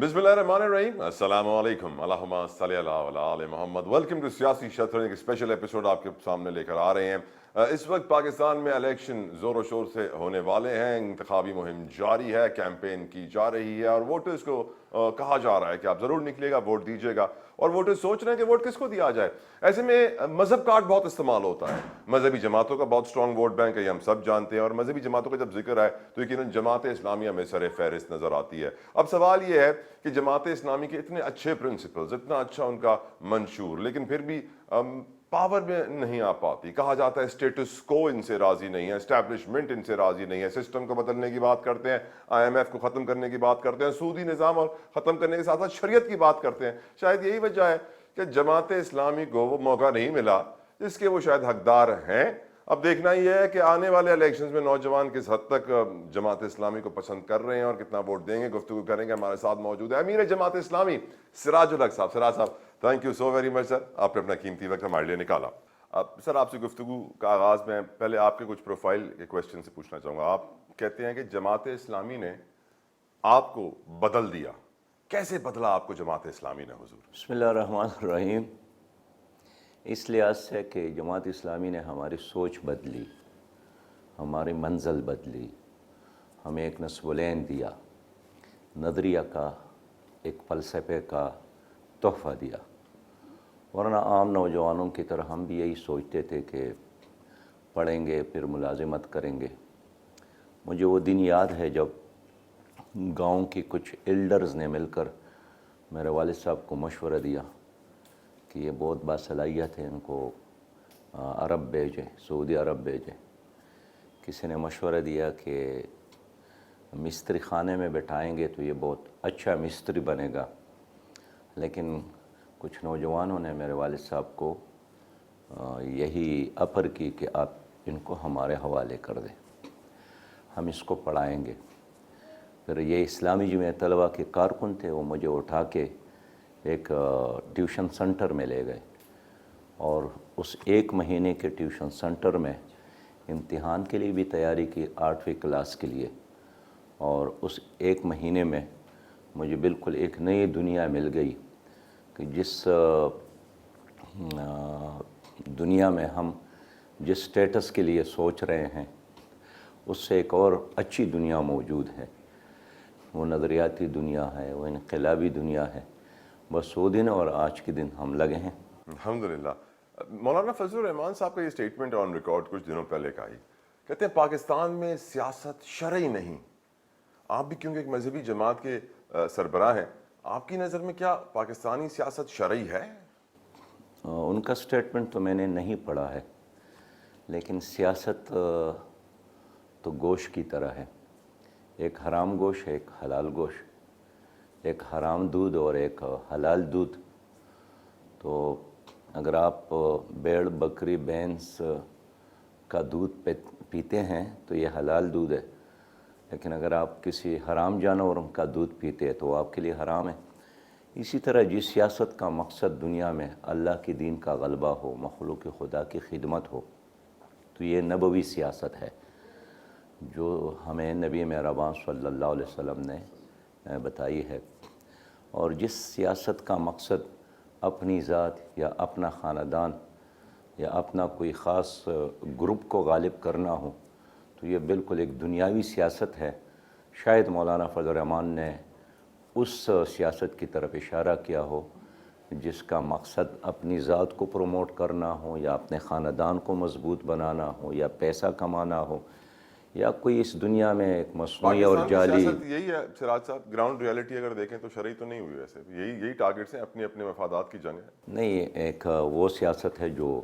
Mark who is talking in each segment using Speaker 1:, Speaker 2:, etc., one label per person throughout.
Speaker 1: بسم اللہ الرحمن الرحیم، السلام علیکم، اللہم صلی اللہ علی آل محمد۔ ویلکم ٹو سیاسی شطرنج، ایک اسپیشل ایپیسوڈ آپ کے سامنے لے کر آ رہے ہیں۔ اس وقت پاکستان میں الیکشن زور و شور سے ہونے والے ہیں، انتخابی مہم جاری ہے، کیمپین کی جا رہی ہے اور ووٹرز کو کہا جا رہا ہے کہ آپ ضرور نکلیے گا، ووٹ دیجیے گا، اور ووٹرز سوچ رہے ہیں کہ ووٹ کس کو دیا جائے۔ ایسے میں مذہب کارڈ بہت استعمال ہوتا ہے، مذہبی جماعتوں کا بہت اسٹرانگ ووٹ بینک ہے، یہ ہم سب جانتے ہیں، اور مذہبی جماعتوں کا جب ذکر ہے تو یقیناً جماعت اسلامیہ میں سر فہرست نظر آتی ہے۔ اب سوال یہ ہے کہ جماعت اسلامی کے اتنے اچھے پرنسپلز، اتنا اچھا ان کا منشور، لیکن پھر بھی پاور میں نہیں آ پاتی۔ کہا جاتا ہے اسٹیٹس کو ان سے راضی نہیں ہے، اسٹیبلشمنٹ ان سے راضی نہیں ہے، سسٹم کو بدلنے کی بات کرتے ہیں، آئی ایم ایف کو ختم کرنے کی بات کرتے ہیں، سودی نظام اور ختم کرنے کے ساتھ ساتھ شریعت کی بات کرتے ہیں۔ شاید یہی وجہ ہے کہ جماعت اسلامی کو وہ موقع نہیں ملا جس کے وہ شاید حقدار ہیں۔ اب دیکھنا یہ ہے کہ آنے والے الیکشنز میں نوجوان کس حد تک جماعت اسلامی کو پسند کر رہے ہیں اور کتنا ووٹ دیں گے۔ گفتگو کریں گے، ہمارے ساتھ موجود ہے امیر جماعت اسلامی سراج الحق Sahab. Siraj Sahab, thank you so very much sir, آپ نے اپنا قیمتی وقت ہمارے لیے نکالا۔ اب سر، آپ سے گفتگو کا آغاز میں پہلے آپ کے کچھ پروفائل کے کویسچن سے پوچھنا چاہوں گا۔ آپ کہتے ہیں کہ جماعت اسلامی نے آپ کو بدل دیا، کیسے بدلا آپ کو جماعت اسلامی نے حضور؟
Speaker 2: بسم اللہ الرحمن الرحیم۔ اس لحاظ سے کہ جماعت اسلامی نے ہماری سوچ بدلی، ہماری منزل بدلی، ہمیں ایک نصب العین دیا، نظریہ کا، ایک فلسفے کا تحفہ دیا۔ ورنہ عام نوجوانوں کی طرح ہم بھی یہی سوچتے تھے کہ پڑھیں گے پھر ملازمت کریں گے۔ مجھے وہ دن یاد ہے جب گاؤں کی کچھ ایلڈرز نے مل کر میرے والد صاحب کو مشورہ دیا کہ یہ بہت باصلاحیت ہے، ان کو عرب بھیجیں، سعودی عرب بھیجیں۔ کسی نے مشورہ دیا کہ مستری خانے میں بٹھائیں گے تو یہ بہت اچھا مستری بنے گا، لیکن کچھ نوجوانوں نے میرے والد صاحب کو یہی اپر کی کہ آپ ان کو ہمارے حوالے کر دیں، ہم اس کو پڑھائیں گے۔ پھر یہ اسلامی جمعیت طلبہ کے کارکن تھے، وہ مجھے اٹھا کے ایک ٹیوشن سنٹر میں لے گئے، اور اس ایک مہینے کے ٹیوشن سنٹر میں امتحان کے لیے بھی تیاری کی، 8ویں کلاس کے لیے، اور اس ایک مہینے میں مجھے بالکل ایک نئی دنیا مل گئی کہ جس دنیا میں ہم جس سٹیٹس کے لیے سوچ رہے ہیں اس سے ایک اور اچھی دنیا موجود ہے۔ وہ نظریاتی دنیا ہے، وہ انقلابی دنیا ہے۔ بس وہ دن اور آج کے دن ہم لگے ہیں۔
Speaker 1: الحمدللہ۔ مولانا فضل الرحمان صاحب کا یہ سٹیٹمنٹ آن ریکارڈ کچھ دنوں پہلے کا ہی، کہتے ہیں پاکستان میں سیاست شرعی نہیں۔ آپ بھی کیونکہ ایک مذہبی جماعت کے سربراہ ہیں، آپ کی نظر میں کیا پاکستانی سیاست شرعی ہے؟
Speaker 2: ان کا سٹیٹمنٹ تو میں نے نہیں پڑھا ہے، لیکن سیاست تو گوشت کی طرح ہے، ایک حرام گوشت ہے، ایک حلال گوشت، ایک حرام دودھ اور ایک حلال دودھ۔ تو اگر آپ بیڑ، بکری، بھینس کا دودھ پیتے ہیں تو یہ حلال دودھ ہے، لیکن اگر آپ کسی حرام جانوروں کا دودھ پیتے ہیں تو وہ آپ کے لیے حرام ہے۔ اسی طرح جس سیاست کا مقصد دنیا میں اللہ کے دین کا غلبہ ہو، مخلوق خدا کی خدمت ہو، تو یہ نبوی سیاست ہے جو ہمیں نبی مہربان صلی اللہ علیہ وسلم نے بتائی ہے۔ اور جس سیاست کا مقصد اپنی ذات یا اپنا خاندان یا اپنا کوئی خاص گروپ کو غالب کرنا ہو تو یہ بالکل ایک دنیاوی سیاست ہے۔ شاید مولانا فضل الرحمان نے اس سیاست کی طرف اشارہ کیا ہو جس کا مقصد اپنی ذات کو پروموٹ کرنا ہو، یا اپنے خاندان کو مضبوط بنانا ہو، یا پیسہ کمانا ہو، یا کوئی اس دنیا میں ایک مصنوعی اور جعلی۔
Speaker 1: پاکستان کی سیاست یہی ہے سراج صاحب، گراؤنڈ ریالٹی اگر دیکھیں تو شرعی تو نہیں ہوئی، ویسے یہی ٹارگٹس ہیں، اپنے اپنے مفادات کی جنگ ہے۔
Speaker 2: نہیں، ایک وہ سیاست ہے جو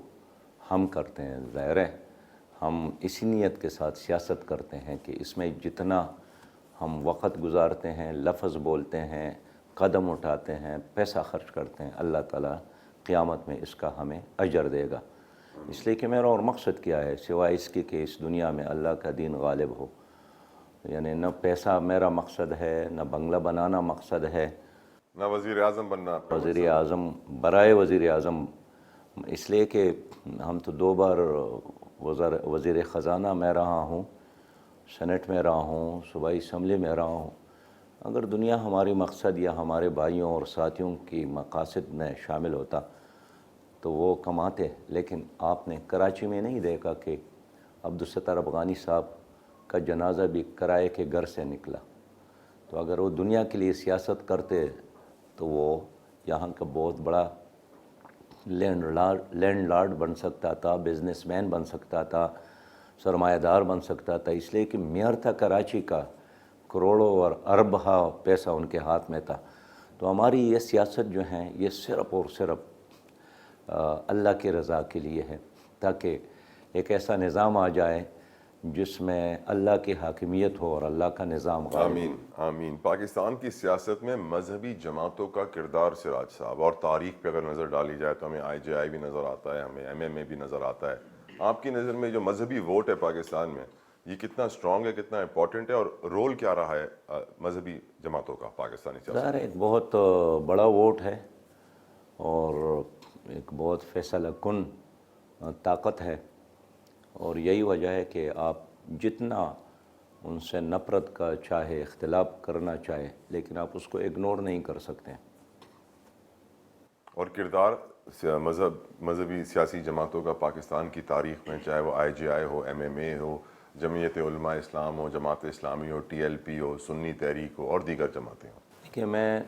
Speaker 2: ہم کرتے ہیں، ظاہر ہے ہم اسی نیت کے ساتھ سیاست کرتے ہیں کہ اس میں جتنا ہم وقت گزارتے ہیں، لفظ بولتے ہیں، قدم اٹھاتے ہیں، پیسہ خرچ کرتے ہیں، اللہ تعالیٰ قیامت میں اس کا ہمیں اجر دے گا۔ اس لیے کہ میرا اور مقصد کیا ہے سوائے اس کے کہ اس دنیا میں اللہ کا دین غالب ہو۔ یعنی نہ پیسہ میرا مقصد ہے، نہ بنگلہ بنانا مقصد ہے،
Speaker 1: نہ وزیر اعظم بننا۔
Speaker 2: وزیر اعظم برائے وزیر اعظم، اس لیے کہ ہم تو 2 بار وزیر خزانہ میں رہا ہوں، سینٹ میں رہا ہوں، صوبائی اسمبلی میں رہا ہوں، اگر دنیا ہماری مقصد یا ہمارے بھائیوں اور ساتھیوں کی مقاصد میں شامل ہوتا تو وہ کماتے، لیکن آپ نے کراچی میں نہیں دیکھا کہ عبدالستار افغانی صاحب کا جنازہ بھی کرائے کے گھر سے نکلا. تو اگر وہ دنیا کے لیے سیاست کرتے تو وہ یہاں کا بہت بڑا لینڈ لارڈ بن سکتا تھا، بزنس مین بن سکتا تھا، سرمایہ دار بن سکتا تھا، اس لیے کہ میئر تھا کراچی کا، کروڑوں اور اربہ پیسہ ان کے ہاتھ میں تھا. تو ہماری یہ سیاست جو ہیں یہ صرف اور صرف اللہ کی رضا کے لیے ہے، تاکہ ایک ایسا نظام آ جائے جس میں اللہ کی حاکمیت ہو اور اللہ کا نظام غالب ہو.
Speaker 1: آمین آمین. پاکستان کی سیاست میں مذہبی جماعتوں کا کردار سراج صاحب، اور تاریخ پہ اگر نظر ڈالی جائے تو ہمیں آئی جے آئی بھی نظر آتا ہے، ہمیں ایم ایم اے بھی نظر آتا ہے. آپ کی نظر میں جو مذہبی ووٹ ہے پاکستان میں، یہ کتنا اسٹرانگ ہے، کتنا امپورٹنٹ ہے، اور رول کیا رہا ہے مذہبی جماعتوں کا پاکستانی سیاست؟
Speaker 2: ظاہر ہے ایک بہت بڑا ووٹ ہے اور ایک بہت فیصلہ کن طاقت ہے، اور یہی وجہ ہے کہ آپ جتنا ان سے نفرت کا چاہے، اختلاف کرنا چاہے، لیکن آپ اس کو اگنور نہیں کر سکتے.
Speaker 1: اور کردار مذہبی سیاسی جماعتوں کا پاکستان کی تاریخ میں، چاہے وہ آئی جے آئی ہو، ایم ایم اے ہو، جمعیت علماء اسلام ہو، جماعت اسلامی ہو، ٹی ایل پی ہو، سنی تحریک ہو، اور دیگر جماعتیں ہوں.
Speaker 2: کہ میں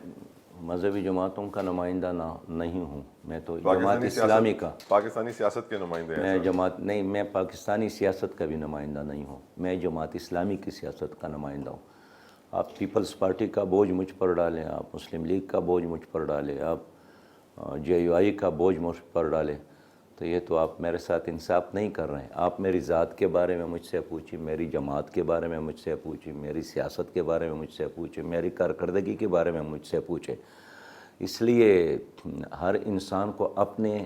Speaker 2: مذہبی جماعتوں کا نمائندہ نہیں ہوں، میں تو جماعت اسلامی کا.
Speaker 1: پاکستانی سیاست کے نمائندے ہیں سر.
Speaker 2: میں پاکستانی سیاست کا بھی نمائندہ نہیں ہوں، میں جماعت اسلامی کی سیاست کا نمائندہ ہوں. آپ پیپلز پارٹی کا بوجھ مجھ پر ڈالیں، آپ مسلم لیگ کا بوجھ مجھ پر ڈالیں، آپ جے یو آئی کا بوجھ مجھ پر ڈالیں، تو یہ تو آپ میرے ساتھ انصاف نہیں کر رہے ہیں. آپ میری ذات کے بارے میں مجھ سے پوچھیں، میری جماعت کے بارے میں مجھ سے پوچھیں، میری سیاست کے بارے میں مجھ سے پوچھیں، میری کارکردگی کے بارے میں مجھ سے پوچھیں. اس لیے ہر انسان کو اپنے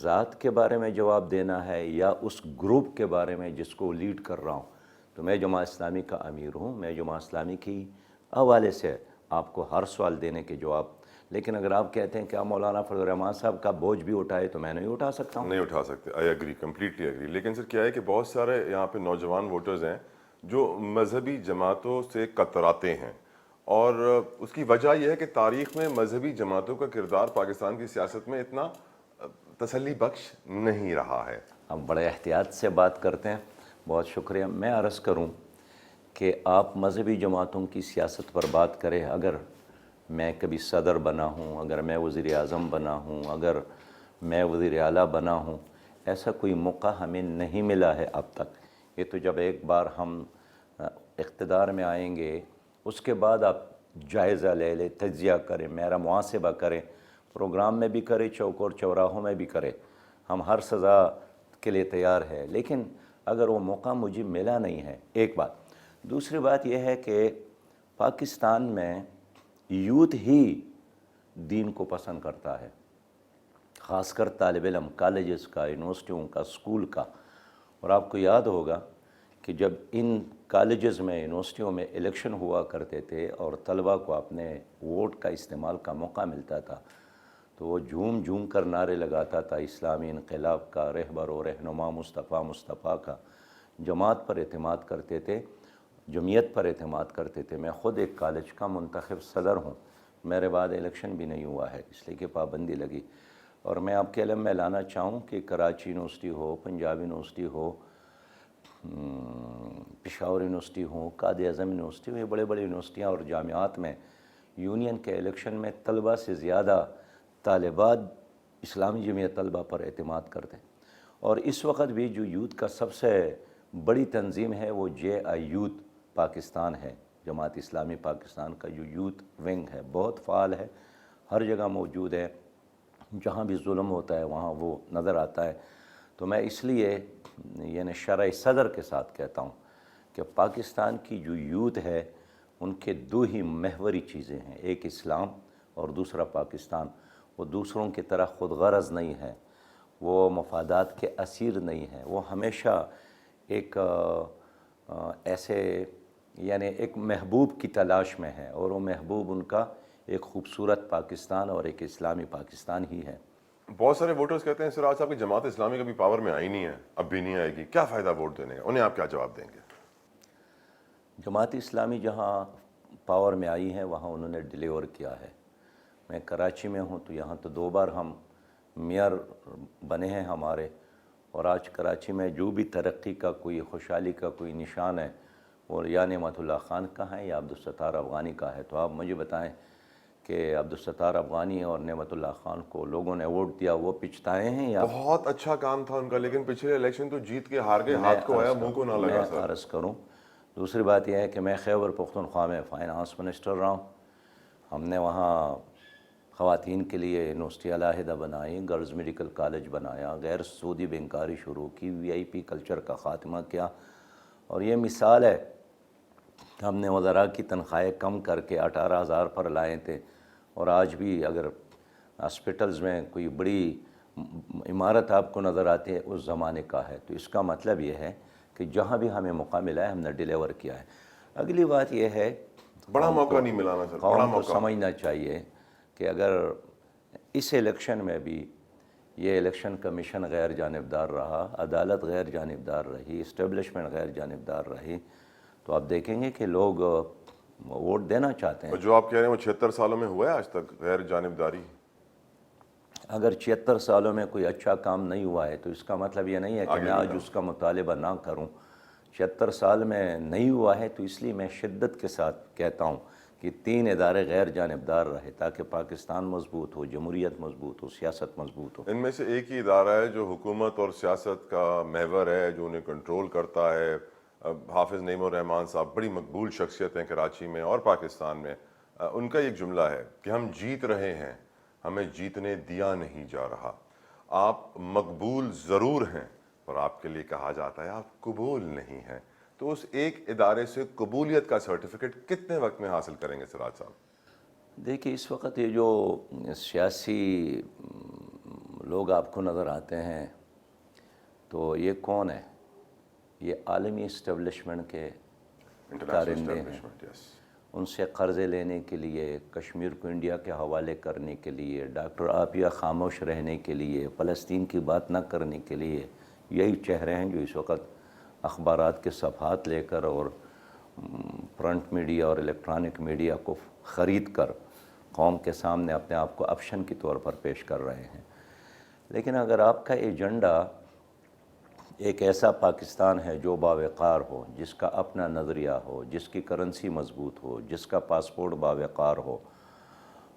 Speaker 2: ذات کے بارے میں جواب دینا ہے یا اس گروپ کے بارے میں جس کو لیڈ کر رہا ہوں. تو میں جماعت اسلامی کا امیر ہوں، میں جماعت اسلامی کی حوالے سے آپ کو ہر سوال دینے کے جواب. لیکن اگر آپ کہتے ہیں کہ آپ مولانا فضل الرحمان صاحب کا بوجھ بھی اٹھائے تو میں نہیں اٹھا سکتا ہوں.
Speaker 1: نہیں اٹھا سکتے. I agree, completely agree. لیکن سر کیا ہے کہ بہت سارے یہاں پہ نوجوان ووٹرز ہیں جو مذہبی جماعتوں سے کتراتے ہیں، اور اس کی وجہ یہ ہے کہ تاریخ میں مذہبی جماعتوں کا کردار پاکستان کی سیاست میں اتنا تسلی بخش نہیں رہا ہے.
Speaker 2: آپ بڑے احتیاط سے بات کرتے ہیں، بہت شکریہ. میں عرض کروں کہ آپ مذہبی جماعتوں کی سیاست پر بات کریں. اگر میں کبھی صدر بنا ہوں، اگر میں وزیر اعظم بنا ہوں، اگر میں وزیر اعلیٰ بنا ہوں، ایسا کوئی موقع ہمیں نہیں ملا ہے اب تک. یہ تو جب ایک بار ہم اقتدار میں آئیں گے اس کے بعد آپ جائزہ لے لیں، تجزیہ کریں، میرا محاسبہ کریں، پروگرام میں بھی کریں، چوک اور چوراہوں میں بھی کریں. ہم ہر سزا کے لیے تیار ہے، لیکن اگر وہ موقع مجھے ملا نہیں ہے. ایک بات. دوسری بات یہ ہے کہ پاکستان میں یوتھ ہی دین کو پسند کرتا ہے، خاص کر طالب علم، کالجز کا، یونیورسٹیوں کا، اسکول کا. اور آپ کو یاد ہوگا کہ جب ان کالجز میں، یونیورسٹیوں میں الیکشن ہوا کرتے تھے اور طلبہ کو اپنے ووٹ کا استعمال کا موقع ملتا تھا تو وہ جھوم جھوم کر نعرے لگاتا تھا اسلامی انقلاب کا رہبر و رہنما مصطفیٰ کا. جماعت پر اعتماد کرتے تھے، جمعیت پر اعتماد کرتے تھے. میں خود ایک کالج کا منتخب صدر ہوں، میرے بعد الیکشن بھی نہیں ہوا ہے اس لیے کہ پابندی لگی. اور میں آپ کے علم میں لانا چاہوں کہ کراچی یونیورسٹی ہو، پنجاب یونیورسٹی ہو، پشاور یونیورسٹی ہو، قائد اعظم یونیورسٹی ہو، یہ بڑے بڑے یونیورسٹیاں اور جامعات میں یونین کے الیکشن میں طلبہ سے زیادہ طالبات اسلامی جمعیت طلبہ پر اعتماد کرتے. اور اس وقت بھی جو یوتھ کا سب سے بڑی تنظیم ہے وہ جے آئی یوتھ پاکستان ہے. جماعت اسلامی پاکستان کا جو یوتھ ونگ ہے بہت فعال ہے، ہر جگہ موجود ہے. جہاں بھی ظلم ہوتا ہے وہاں وہ نظر آتا ہے. تو میں اس لیے یعنی شرح صدر کے ساتھ کہتا ہوں کہ پاکستان کی جو یوتھ ہے ان کے دو ہی محوری چیزیں ہیں، ایک اسلام اور دوسرا پاکستان. وہ دوسروں کی طرح خود غرض نہیں ہے، وہ مفادات کے اسیر نہیں ہیں. وہ ہمیشہ ایک ایسے یعنی ایک محبوب کی تلاش میں ہے، اور وہ محبوب ان کا ایک خوبصورت پاکستان اور ایک اسلامی پاکستان ہی ہے.
Speaker 1: بہت سارے ووٹرز کہتے ہیں سراج صاحب کہ جماعت اسلامی کبھی پاور میں آئی نہیں ہے، اب بھی نہیں آئے گی، کیا فائدہ ووٹ دینے کا؟ انہیں آپ کیا جواب دیں گے؟
Speaker 2: جماعت اسلامی جہاں پاور میں آئی ہیں وہاں انہوں نے ڈیلیور کیا ہے. میں کراچی میں ہوں تو یہاں تو 2 بار ہم میئر بنے ہیں ہمارے, اور آج کراچی میں جو بھی ترقی کا کوئی خوشحالی کا کوئی نشان ہے وہ یا نعمت اللہ خان کا ہے یا عبدالستار افغانی کا ہے. تو آپ مجھے بتائیں کہ عبدالستار افغانی اور نعمت اللہ خان کو لوگوں نے ووٹ دیا, وہ پچھتائے ہیں یا؟
Speaker 1: بہت اچھا کام تھا ان کا, لیکن پچھلے الیکشن تو جیت کے ہار گئے, ہاتھ کو آیا منہ کو نہ لگا
Speaker 2: میں
Speaker 1: سر.
Speaker 2: عرض کروں, دوسری بات یہ ہے کہ میں خیبر پختونخوا میں فائنانس منسٹر رہا ہوں. ہم نے وہاں خواتین کے لیے یونیورسٹی علیحدہ بنائی, گرلز میڈیکل کالج بنایا, غیر سودی بینکاری شروع کی, VIP کلچر کا خاتمہ کیا. اور یہ مثال ہے, ہم نے وزراء کی تنخواہیں کم کر کے 18,000 پر لائے تھے, اور آج بھی اگر ہاسپٹلز میں کوئی بڑی عمارت آپ کو نظر آتی ہے اس زمانے کا ہے. تو اس کا مطلب یہ ہے کہ جہاں بھی ہمیں موقع ملا ہے ہم نے ڈیلیور کیا ہے. اگلی بات یہ ہے,
Speaker 1: بڑا موقع نہیں ملا نا سر, بڑا
Speaker 2: قوم کو
Speaker 1: موقع.
Speaker 2: سمجھنا چاہیے کہ اگر اس الیکشن میں بھی یہ الیکشن کمیشن غیر جانبدار رہا, عدالت غیر جانبدار رہی, اسٹیبلشمنٹ غیر جانبدار رہی, تو آپ دیکھیں گے کہ لوگ ووٹ دینا چاہتے ہیں.
Speaker 1: اور جو آپ کہہ رہے ہیں وہ 76 سالوں میں ہوا ہے آج تک غیر جانبداری؟
Speaker 2: اگر 76 سالوں میں کوئی اچھا کام نہیں ہوا ہے تو اس کا مطلب یہ نہیں ہے کہ میں آج اس کا مطالبہ نہ کروں. 76 سال میں نہیں ہوا ہے تو اس لیے میں شدت کے ساتھ کہتا ہوں کہ 3 ادارے غیر جانبدار رہے تاکہ پاکستان مضبوط ہو, جمہوریت مضبوط ہو, سیاست مضبوط ہو.
Speaker 1: ان میں سے ایک ہی ادارہ ہے جو حکومت اور سیاست کا محور ہے, جو انہیں کنٹرول کرتا ہے. حافظ نعیم الرحمان صاحب بڑی مقبول شخصیت ہیں کراچی میں اور پاکستان میں. ان کا ایک جملہ ہے کہ ہم جیت رہے ہیں, ہمیں جیتنے دیا نہیں جا رہا. آپ مقبول ضرور ہیں اور آپ کے لیے کہا جاتا ہے آپ قبول نہیں ہیں. تو اس ایک ادارے سے قبولیت کا سرٹیفکیٹ کتنے وقت میں حاصل کریں گے سراج صاحب؟
Speaker 2: دیکھیے اس وقت یہ جو سیاسی لوگ آپ کو نظر آتے ہیں تو یہ کون ہے؟ یہ عالمی اسٹیبلشمنٹ کے کارندے ہیں. ان سے قرضے لینے کے لیے, کشمیر کو انڈیا کے حوالے کرنے کے لیے, ڈاکٹر عافیہ خاموش رہنے کے لیے, فلسطین کی بات نہ کرنے کے لیے, یہی چہرے ہیں جو اس وقت اخبارات کے صفحات لے کر اور پرنٹ میڈیا اور الیکٹرانک میڈیا کو خرید کر قوم کے سامنے اپنے آپ کو آپشن کے طور پر پیش کر رہے ہیں. لیکن اگر آپ کا ایجنڈا ایک ایسا پاکستان ہے جو باوقار ہو, جس کا اپنا نظریہ ہو, جس کی کرنسی مضبوط ہو, جس کا پاسپورٹ باوقار ہو,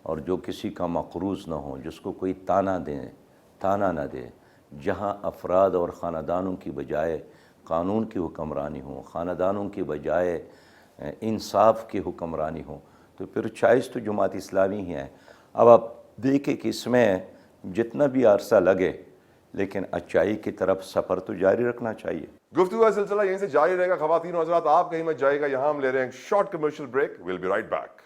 Speaker 2: اور جو کسی کا مقروض نہ ہو, جس کو کوئی تانا نہ دے, جہاں افراد اور خاندانوں کی بجائے قانون کی حکمرانی ہو, خاندانوں کی بجائے انصاف کی حکمرانی ہو, تو پھر چوائس تو جماعت اسلامی ہی ہے. اب آپ دیکھیں کہ اس میں جتنا بھی عرصہ لگے لیکن اچائی کی طرف سفر تو جاری رکھنا چاہیے.
Speaker 1: گفتگو کا سلسلہ یہیں سے جاری رہے گا. خواتین و حضرات, آپ کہیں مت جائے گا, یہاں ہم لے رہے ہیں ایک short commercial break. We'll be right back.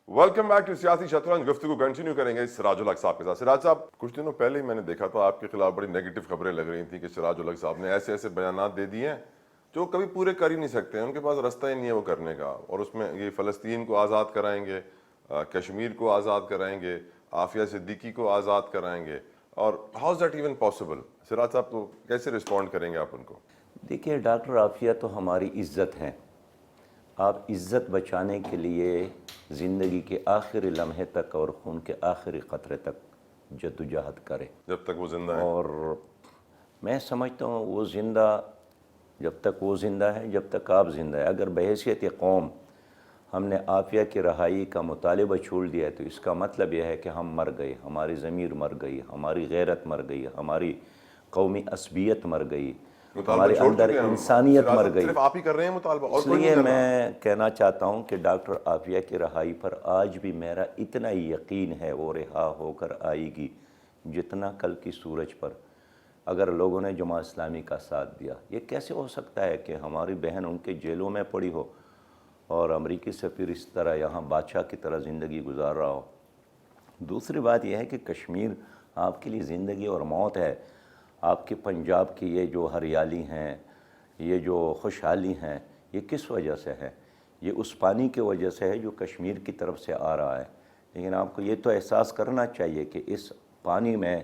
Speaker 1: Welcome back to سیاسی شطرنج. گفتگو کنٹینیو کریں گے سراج الحق صاحب کے ساتھ. سراج صاحب, کچھ دنوں پہلے ہی میں نے دیکھا تھا آپ کے خلاف بڑی نیگیٹو خبریں لگ رہی تھیں کہ سراج الحق صاحب نے ایسے ایسے بیانات دے دیے ہیں جو کبھی پورے کر ہی نہیں سکتے ہیں, ان کے پاس رستہ ہی نہیں ہے وہ کرنے کا. اور اس میں یہ فلسطین کو آزاد کرائیں گے, کشمیر کو آزاد کرائیں گے, عافیہ صدیقی کو آزاد کرائیں گے, اور how is that even possible? Siraj Sahab کو کیسے رسپونڈ کریں گے آپ ان کو؟
Speaker 2: دیکھیے ڈاکٹر عافیہ تو ہماری عزت ہیں. آپ عزت بچانے کے لیے زندگی کے آخری لمحے تک اور خون کے آخری قطرے تک جدوجہد کریں
Speaker 1: جب تک وہ زندہ ہیں.
Speaker 2: اور میں سمجھتا ہوں وہ زندہ, جب تک وہ زندہ ہے, جب تک آپ زندہ ہے. اگر بحیثیت قوم ہم نے عافیہ کی رہائی کا مطالبہ چھوڑ دیا ہے تو اس کا مطلب یہ ہے کہ ہم مر گئے, ہماری ضمیر مر گئی, ہماری غیرت مر گئی, ہماری قومی عصبیت مر گئی, ہمارے اندر انسانیت مر گئی.
Speaker 1: صرف آپ ہی کر رہے ہیں مطالبہ, اور
Speaker 2: اس
Speaker 1: کوئی
Speaker 2: لیے
Speaker 1: نہیں کر رہا.
Speaker 2: میں کہنا چاہتا ہوں کہ ڈاکٹر عافیہ کی رہائی پر آج بھی میرا اتنا ہی یقین ہے وہ رہا ہو کر آئے گی جتنا کل کی سورج پر, اگر لوگوں نے جماعت اسلامی کا ساتھ دیا. یہ کیسے ہو سکتا ہے کہ ہماری بہن ان کے جیلوں میں پڑی ہو اور امریکی سفیر اس طرح یہاں بادشاہ کی طرح زندگی گزار رہا ہو. دوسری بات یہ ہے کہ کشمیر آپ کے لیے زندگی اور موت ہے. آپ کی پنجاب کی یہ جو ہریالی ہیں, یہ جو خوشحالی ہیں, یہ کس وجہ سے ہے؟ یہ اس پانی کی وجہ سے ہے جو کشمیر کی طرف سے آ رہا ہے. لیکن آپ کو یہ تو احساس کرنا چاہیے کہ اس پانی میں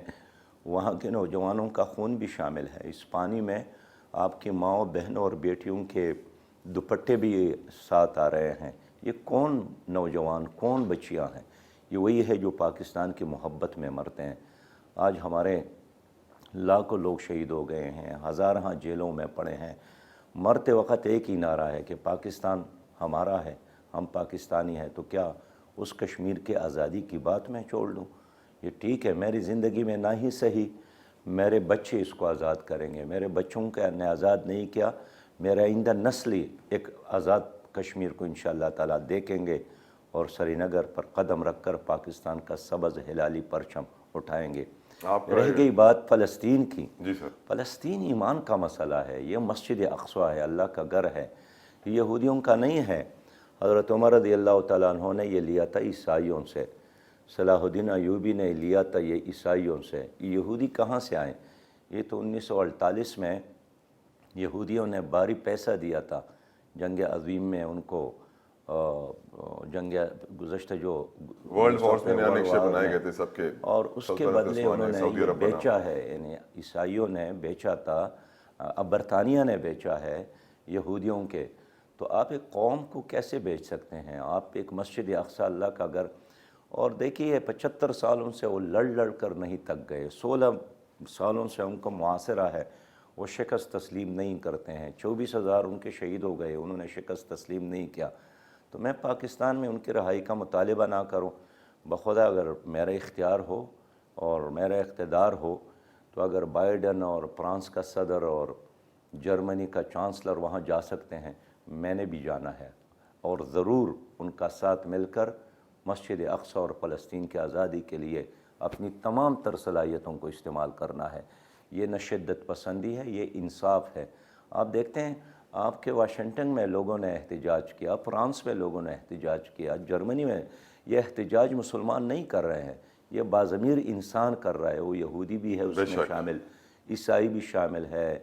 Speaker 2: وہاں کے نوجوانوں کا خون بھی شامل ہے۔ اس پانی میں آپ کی ماؤں بہنوں اور بیٹیوں کے دوپٹے بھی ساتھ آ رہے ہیں۔ یہ کون نوجوان، کون بچیاں ہیں؟ یہ وہی ہے جو پاکستان کی محبت میں مرتے ہیں۔ آج ہمارے لاکھوں لوگ شہید ہو گئے ہیں، ہزاراں جیلوں میں پڑے ہیں۔ مرتے وقت ایک ہی نعرہ ہے کہ پاکستان ہمارا ہے، ہم پاکستانی ہیں۔ تو کیا اس کشمیر کے آزادی کی بات میں چھوڑ دوں؟ یہ ٹھیک ہے، میری زندگی میں نہ ہی صحیح، میرے بچے اس کو آزاد کریں گے۔ میرے بچوں کا نے آزاد نہیں کیا، میرا آئندہ نسلی ایک آزاد کشمیر کو انشاءاللہ تعالیٰ دیکھیں گے، اور سری نگر پر قدم رکھ کر پاکستان کا سبز ہلالی پرچم اٹھائیں گے۔ رہ گئی بات فلسطین کی،
Speaker 1: جی سر،
Speaker 2: فلسطین ایمان کا مسئلہ ہے۔ یہ مسجد اقصیٰ ہے، اللہ کا گھر ہے، یہ یہودیوں کا نہیں ہے۔ حضرت عمر رضی اللہ تعالیٰ عنہ نے یہ لیا تھا عیسائیوں سے، صلاح الدین ایوبی نے لیا تھا یہ عیسائیوں سے۔ یہودی کہاں سے آئیں؟ یہ تو 1948 میں یہودیوں نے بھاری پیسہ دیا تھا جنگ عظیم میں ان کو، جنگ گزشتہ جو
Speaker 1: ورلڈ وارز میں نیا
Speaker 2: ورلڈ
Speaker 1: نقشے
Speaker 2: وار
Speaker 1: بنائے
Speaker 2: میں،
Speaker 1: گئے تھے سب کے،
Speaker 2: اور اس کے
Speaker 1: سلطنت
Speaker 2: بدلے
Speaker 1: عثمانیہ،
Speaker 2: انہوں نے
Speaker 1: سعودی
Speaker 2: یہ
Speaker 1: عرب بنا۔
Speaker 2: بیچا ہے، یعنی عیسائیوں نے بیچا تھا، اب برطانیہ نے بیچا ہے یہودیوں کے۔ تو آپ ایک قوم کو کیسے بیچ سکتے ہیں؟ آپ ایک مسجد اقصیٰ اللہ کا گھر، اور دیکھیے 75 سالوں سے وہ لڑ لڑ کر نہیں تک گئے، 16 سالوں سے ان کو معاصرہ ہے، وہ شکست تسلیم نہیں کرتے ہیں۔ 24,000 ان کے شہید ہو گئے، انہوں نے شکست تسلیم نہیں کیا۔ تو میں پاکستان میں ان کی رہائی کا مطالبہ نہ کروں، بخدا اگر میرا اختیار ہو اور میرا اقتدار ہو تو اگر بائیڈن اور فرانس کا صدر اور جرمنی کا چانسلر وہاں جا سکتے ہیں، میں نے بھی جانا ہے، اور ضرور ان کا ساتھ مل کر مسجد اقصیٰ اور فلسطین کی آزادی کے لیے اپنی تمام تر صلاحیتوں کو استعمال کرنا ہے۔ یہ نہ شدت پسندی ہے، یہ انصاف ہے۔ آپ دیکھتے ہیں آپ کے واشنگٹن میں لوگوں نے احتجاج کیا، فرانس میں لوگوں نے احتجاج کیا، جرمنی میں۔ یہ احتجاج مسلمان نہیں کر رہے ہیں، یہ باضمیر انسان کر رہا ہے، وہ یہودی بھی ہے اس میں شامل، عیسائی بھی شامل ہے،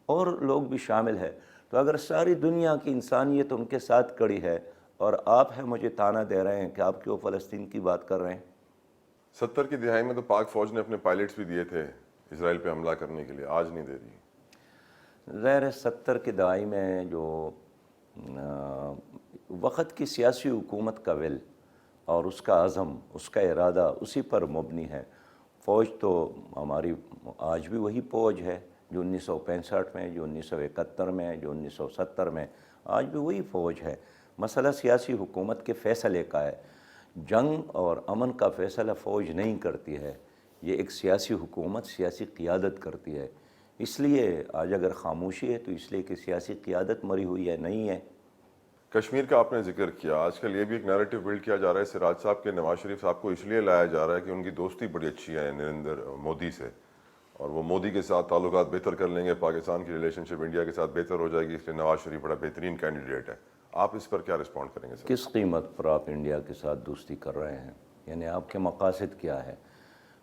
Speaker 2: اور لوگ بھی شامل ہے۔ تو اگر ساری دنیا کی انسانیت ان کے ساتھ کھڑی ہے، اور آپ ہیں مجھے طعنہ دے رہے ہیں کہ آپ کیوں فلسطین کی بات کر رہے ہیں؟
Speaker 1: 70 کی دہائی میں تو پاک فوج نے اپنے پائلٹس بھی دیے تھے اسرائیل پہ حملہ کرنے کے لیے، آج نہیں دے رہی۔
Speaker 2: ظاہر 70 کی دہائی میں جو وقت کی سیاسی حکومت کا ول اور اس کا عزم، اس کا ارادہ اسی پر مبنی ہے۔ فوج تو ہماری آج بھی وہی فوج ہے جو 1965 میں، جو 1971 میں، جو 1970 میں، آج بھی وہی فوج ہے۔ مسئلہ سیاسی حکومت کے فیصلے کا ہے۔ جنگ اور امن کا فیصلہ فوج نہیں کرتی ہے، یہ ایک سیاسی حکومت، سیاسی قیادت کرتی ہے۔ اس لیے آج اگر خاموشی ہے تو اس لیے کہ سیاسی قیادت مری ہوئی ہے، نہیں ہے۔
Speaker 1: کشمیر کا آپ نے ذکر کیا، آج کل یہ بھی ایک نیریٹو بلڈ کیا جا رہا ہے سراج صاحب کے نواز شریف صاحب کو اس لیے لایا جا رہا ہے کہ ان کی دوستی بڑی اچھی ہے نریندر مودی سے، اور وہ مودی کے ساتھ تعلقات بہتر کر لیں گے، پاکستان کی ریلیشن شپ انڈیا کے ساتھ بہتر ہو جائے گی، اس لیے نواز شریف بڑا بہترین کینڈیڈیٹ ہے۔ آپ اس پر کیا رسپونڈ کریں گے سر؟
Speaker 2: کس قیمت پر آپ انڈیا کے ساتھ دوستی کر رہے ہیں؟ یعنی آپ کے مقاصد کیا ہے؟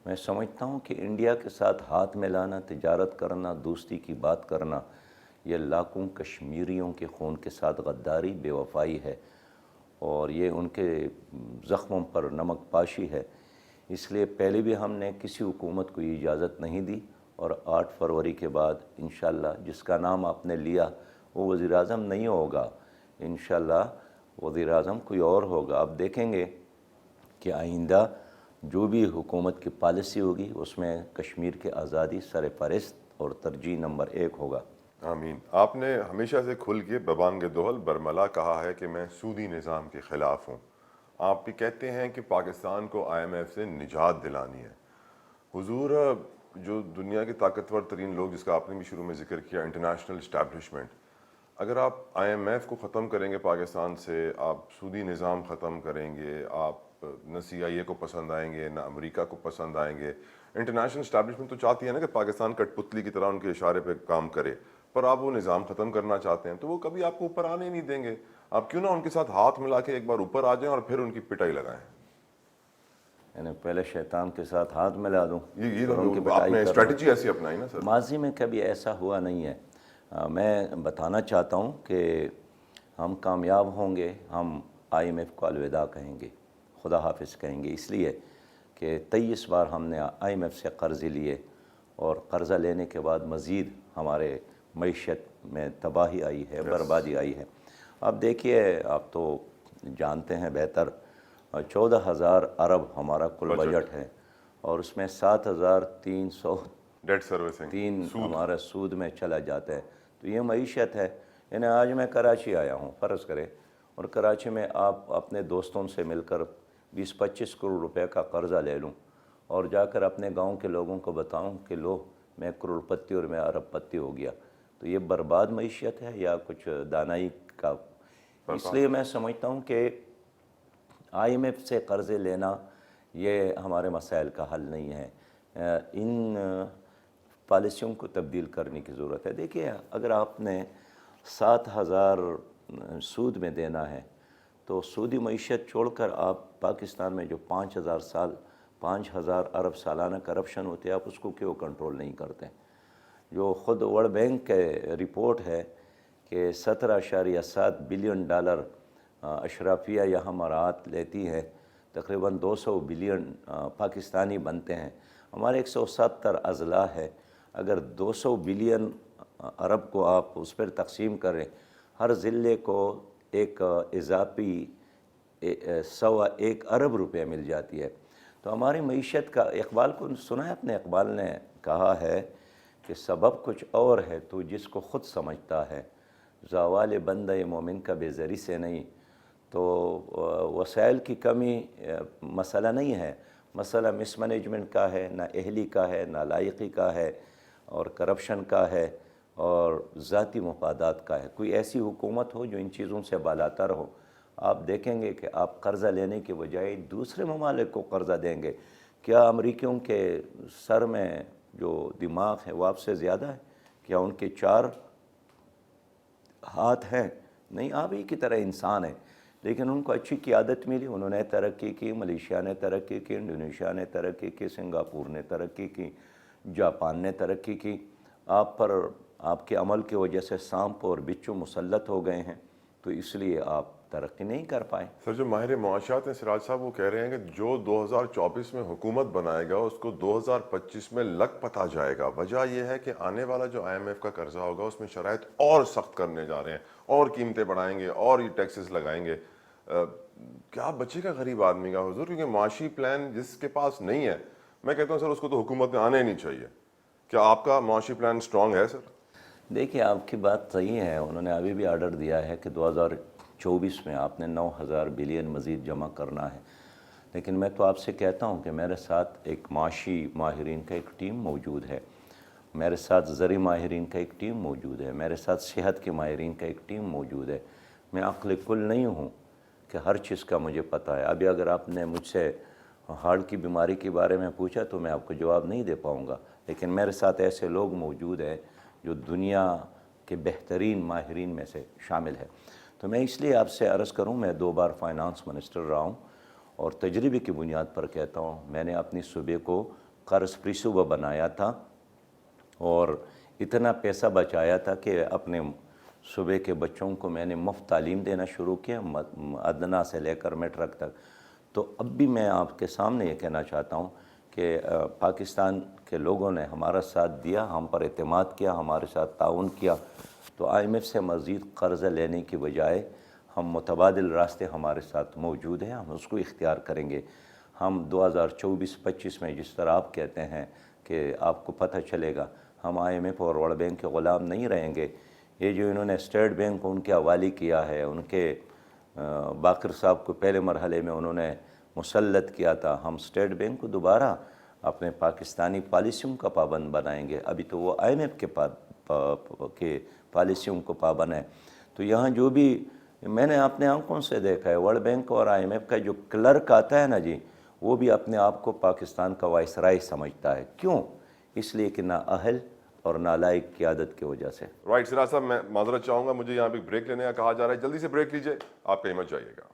Speaker 2: میں سمجھتا ہوں کہ انڈیا کے ساتھ ہاتھ ملانا، تجارت کرنا، دوستی کی بات کرنا، یہ لاکھوں کشمیریوں کے خون کے ساتھ غداری، بے وفائی ہے، اور یہ ان کے زخموں پر نمک پاشی ہے۔ اس لیے پہلے بھی ہم نے کسی حکومت کو یہ اجازت نہیں دی، اور 8 فروری کے بعد انشاءاللہ جس کا نام آپ نے لیا وہ وزیر اعظم نہیں ہوگا، انشاءاللہ وزیر اعظم کوئی اور ہوگا۔ آپ دیکھیں گے کہ آئندہ جو بھی حکومت کی پالیسی ہوگی اس میں کشمیر کی آزادی سر فہرست اور ترجیح نمبر 1 ہوگا۔
Speaker 1: آمین۔ آپ نے ہمیشہ سے کھل کے ببانگ دہل برملا کہا ہے کہ میں سودی نظام کے خلاف ہوں۔ آپ بھی کہتے ہیں کہ پاکستان کو IMF سے نجات دلانی ہے۔ حضور، جو دنیا کے طاقتور ترین لوگ جس کا آپ نے بھی شروع میں ذکر کیا، انٹرنیشنل اسٹیبلشمنٹ، اگر آپ IMF کو ختم کریں گے پاکستان سے، آپ سودی نظام ختم کریں گے، آپ نہ CIA کو پسند آئیں گے، نہ امریکہ کو پسند آئیں گے۔ انٹرنیشنل اسٹیبلشمنٹ تو چاہتی ہے نا کہ پاکستان کٹ پتلی کی طرح ان کے اشارے پہ کام کرے، پر آپ وہ نظام ختم کرنا چاہتے ہیں تو وہ کبھی آپ کو اوپر آنے نہیں دیں گے۔ آپ کیوں نہ ان کے ساتھ ہاتھ ملا کے ایک بار اوپر آ جائیں اور پھر ان کی پٹائی لگائیں؟
Speaker 2: یعنی پہلے شیطان کے ساتھ ہاتھ ملا دوں،
Speaker 1: یہ
Speaker 2: پھر ان کی
Speaker 1: تو آپ
Speaker 2: پٹائی
Speaker 1: نے
Speaker 2: کروں۔
Speaker 1: اسٹریٹجی ایسی اپنائی نا سر۔
Speaker 2: ماضی میں کبھی ایسا ہوا نہیں ہے۔ میں بتانا چاہتا ہوں کہ ہم کامیاب ہوں گے، ہم IMF کو الوداع کہیں گے، خدا حافظ کہیں گے، اس لیے کہ 23 بار ہم نے IMF سے قرض لیے، اور قرضہ لینے کے بعد مزید ہمارے معیشت میں تباہی آئی ہے، بربادی آئی ہے۔ اب دیکھیے، آپ تو جانتے ہیں بہتر، 14,000 ارب ہمارا کل بجٹ ہے، اور اس میں 7,300
Speaker 1: ڈیٹ سروسنگ
Speaker 2: ہمارا سود میں چلا جاتا ہے۔ تو یہ معیشت ہے۔ یعنی آج میں کراچی آیا ہوں، فرض کریں، اور کراچی میں آپ اپنے دوستوں سے مل کر 20-25 کروڑ روپے کا قرضہ لے لوں اور جا کر اپنے گاؤں کے لوگوں کو بتاؤں کہ لو میں کروڑ پتی اور میں ارب پتی ہو گیا، تو یہ برباد معیشت ہے یا کچھ دانائی کا؟ اس لیے میں سمجھتا ہوں کہ IMF سے قرضے لینا یہ ہمارے مسائل کا حل نہیں ہے۔ ان پالیسیوں کو تبدیل کرنے کی ضرورت ہے۔ دیکھیے، اگر آپ نے 7,000 سود میں دینا ہے تو سودی معیشت چھوڑ کر آپ پاکستان میں جو 5,000 ارب سالانہ کرپشن ہوتے ہیں، آپ اس کو کیوں کنٹرول نہیں کرتے؟ جو خود ورلڈ بینک کے رپورٹ ہے کہ 17.7 بلین ڈالر اشرافیہ یہاں مراعات لیتی ہے، تقریباً 200 بلین پاکستانی بنتے ہیں۔ ہمارے 170 اضلاع ہے، اگر 200 بلین ارب کو آپ اس پر تقسیم کریں، ہر ضلع کو ایک اضافی 1.25 ارب روپے مل جاتی ہے۔ تو ہماری معیشت کا، اقبال کو سنا ہے اپنے؟ اقبال نے کہا ہے کہ سبب کچھ اور ہے تو جس کو خود سمجھتا ہے، زوال بندہ مومن کا بے زری سے نہیں۔ تو وسائل کی کمی مسئلہ نہیں ہے، مسئلہ مس مینجمنٹ کا ہے، نہ اہلی کا ہے، نہ لائقی کا ہے، اور کرپشن کا ہے، اور ذاتی مفادات کا ہے۔ کوئی ایسی حکومت ہو جو ان چیزوں سے بالاتر ہو، آپ دیکھیں گے کہ آپ قرضہ لینے کے بجائے دوسرے ممالک کو قرضہ دیں گے۔ کیا امریکیوں کے سر میں جو دماغ ہے وہ آپ سے زیادہ ہے؟ کیا ان کے 4 ہاتھ ہیں؟ نہیں، آپ ہی کی طرح انسان ہیں، لیکن ان کو اچھی قیادت ملی، انہوں نے ترقی کی، ملیشیا نے ترقی کی، انڈونیشیا نے ترقی کی، سنگاپور نے ترقی کی، جاپان نے ترقی کی۔ آپ پر، آپ کے عمل کی وجہ سے سانپ اور بچھو مسلط ہو گئے ہیں، تو اس لیے آپ ترقی نہیں کر پائے۔
Speaker 1: سر، جو ماہر معاشیات ہیں سراج صاحب، وہ کہہ رہے ہیں کہ جو 2024 میں حکومت بنائے گا اس کو 2025 میں لگ پتا جائے گا۔ وجہ یہ ہے کہ آنے والا جو IMF کا قرضہ ہوگا اس میں شرائط اور سخت کرنے جا رہے ہیں، اور قیمتیں بڑھائیں گے، اور یہ ٹیکسز لگائیں گے۔ کیا بچے گا غریب آدمی کا حضور؟ کیونکہ معاشی پلان جس کے پاس نہیں ہے، میں کہتا ہوں سر اس کو تو حکومت میں آنا ہی نہیں چاہیے۔ کیا آپ کا معاشی پلان سٹرونگ ہے سر؟
Speaker 2: دیکھیے، آپ کی بات صحیح ہے، انہوں نے ابھی بھی آرڈر دیا ہے کہ 2024 میں آپ نے 9,000 بلین مزید جمع کرنا ہے، لیکن میں تو آپ سے کہتا ہوں کہ میرے ساتھ ایک معاشی ماہرین کا ایک ٹیم موجود ہے، میرے ساتھ زرعی ماہرین کا ایک ٹیم موجود ہے، میرے ساتھ صحت کے ماہرین کا ایک ٹیم موجود ہے۔ میں عقل کل نہیں ہوں کہ ہر چیز کا مجھے پتہ ہے۔ ابھی اگر آپ نے مجھ سے ہارٹ کی بیماری کے بارے میں پوچھا تو میں آپ کو جواب نہیں دے پاؤں گا، لیکن میرے ساتھ ایسے لوگ موجود ہیں جو دنیا کے بہترین ماہرین میں سے شامل ہے۔ تو میں اس لیے آپ سے عرض کروں، میں 2 بار فائنانس منسٹر رہا ہوں، اور تجربے کی بنیاد پر کہتا ہوں، میں نے اپنی صوبے کو قرض فری صوبہ بنایا تھا، اور اتنا پیسہ بچایا تھا کہ اپنے صوبے کے بچوں کو میں نے مفت تعلیم دینا شروع کیا، ادنا سے لے کر میٹرک تک۔ تو اب بھی میں آپ کے سامنے یہ کہنا چاہتا ہوں کہ پاکستان کے لوگوں نے ہمارا ساتھ دیا، ہم پر اعتماد کیا، ہمارے ساتھ تعاون کیا، تو IMF سے مزید قرضہ لینے کی بجائے ہم متبادل راستے ہمارے ساتھ موجود ہیں، ہم اس کو اختیار کریں گے۔ ہم 2024-25 میں جس طرح آپ کہتے ہیں کہ آپ کو پتہ چلے گا، ہم IMF اور ورلڈ بینک کے غلام نہیں رہیں گے۔ یہ جو انہوں نے اسٹیٹ بینک کو ان کے حوالے کیا ہے، ان کے باقر صاحب کو پہلے مرحلے میں انہوں نے مسلط کیا تھا، ہم اسٹیٹ بینک کو دوبارہ اپنے پاکستانی پالیسیوں کا پابند بنائیں گے۔ ابھی تو وہ IMF کے پالیسیوں کو پابند ہے۔ تو یہاں جو بھی میں نے اپنے آنکھوں سے دیکھا ہے، ورلڈ بینک اور IMF کا جو کلرک آتا ہے نا جی، وہ بھی اپنے آپ کو پاکستان کا وائسرائے سمجھتا ہے۔ کیوں؟ اس لیے کہ نہ اہل اور نالائق قیادت کی وجہ سے۔
Speaker 1: رائٹ سراج صاحب، میں معذرت چاہوں گا، مجھے یہاں پہ بریک لینے کا کہا جا رہا ہے، جلدی سے بریک لیجئے، آپ کہیں مت جائیے گا۔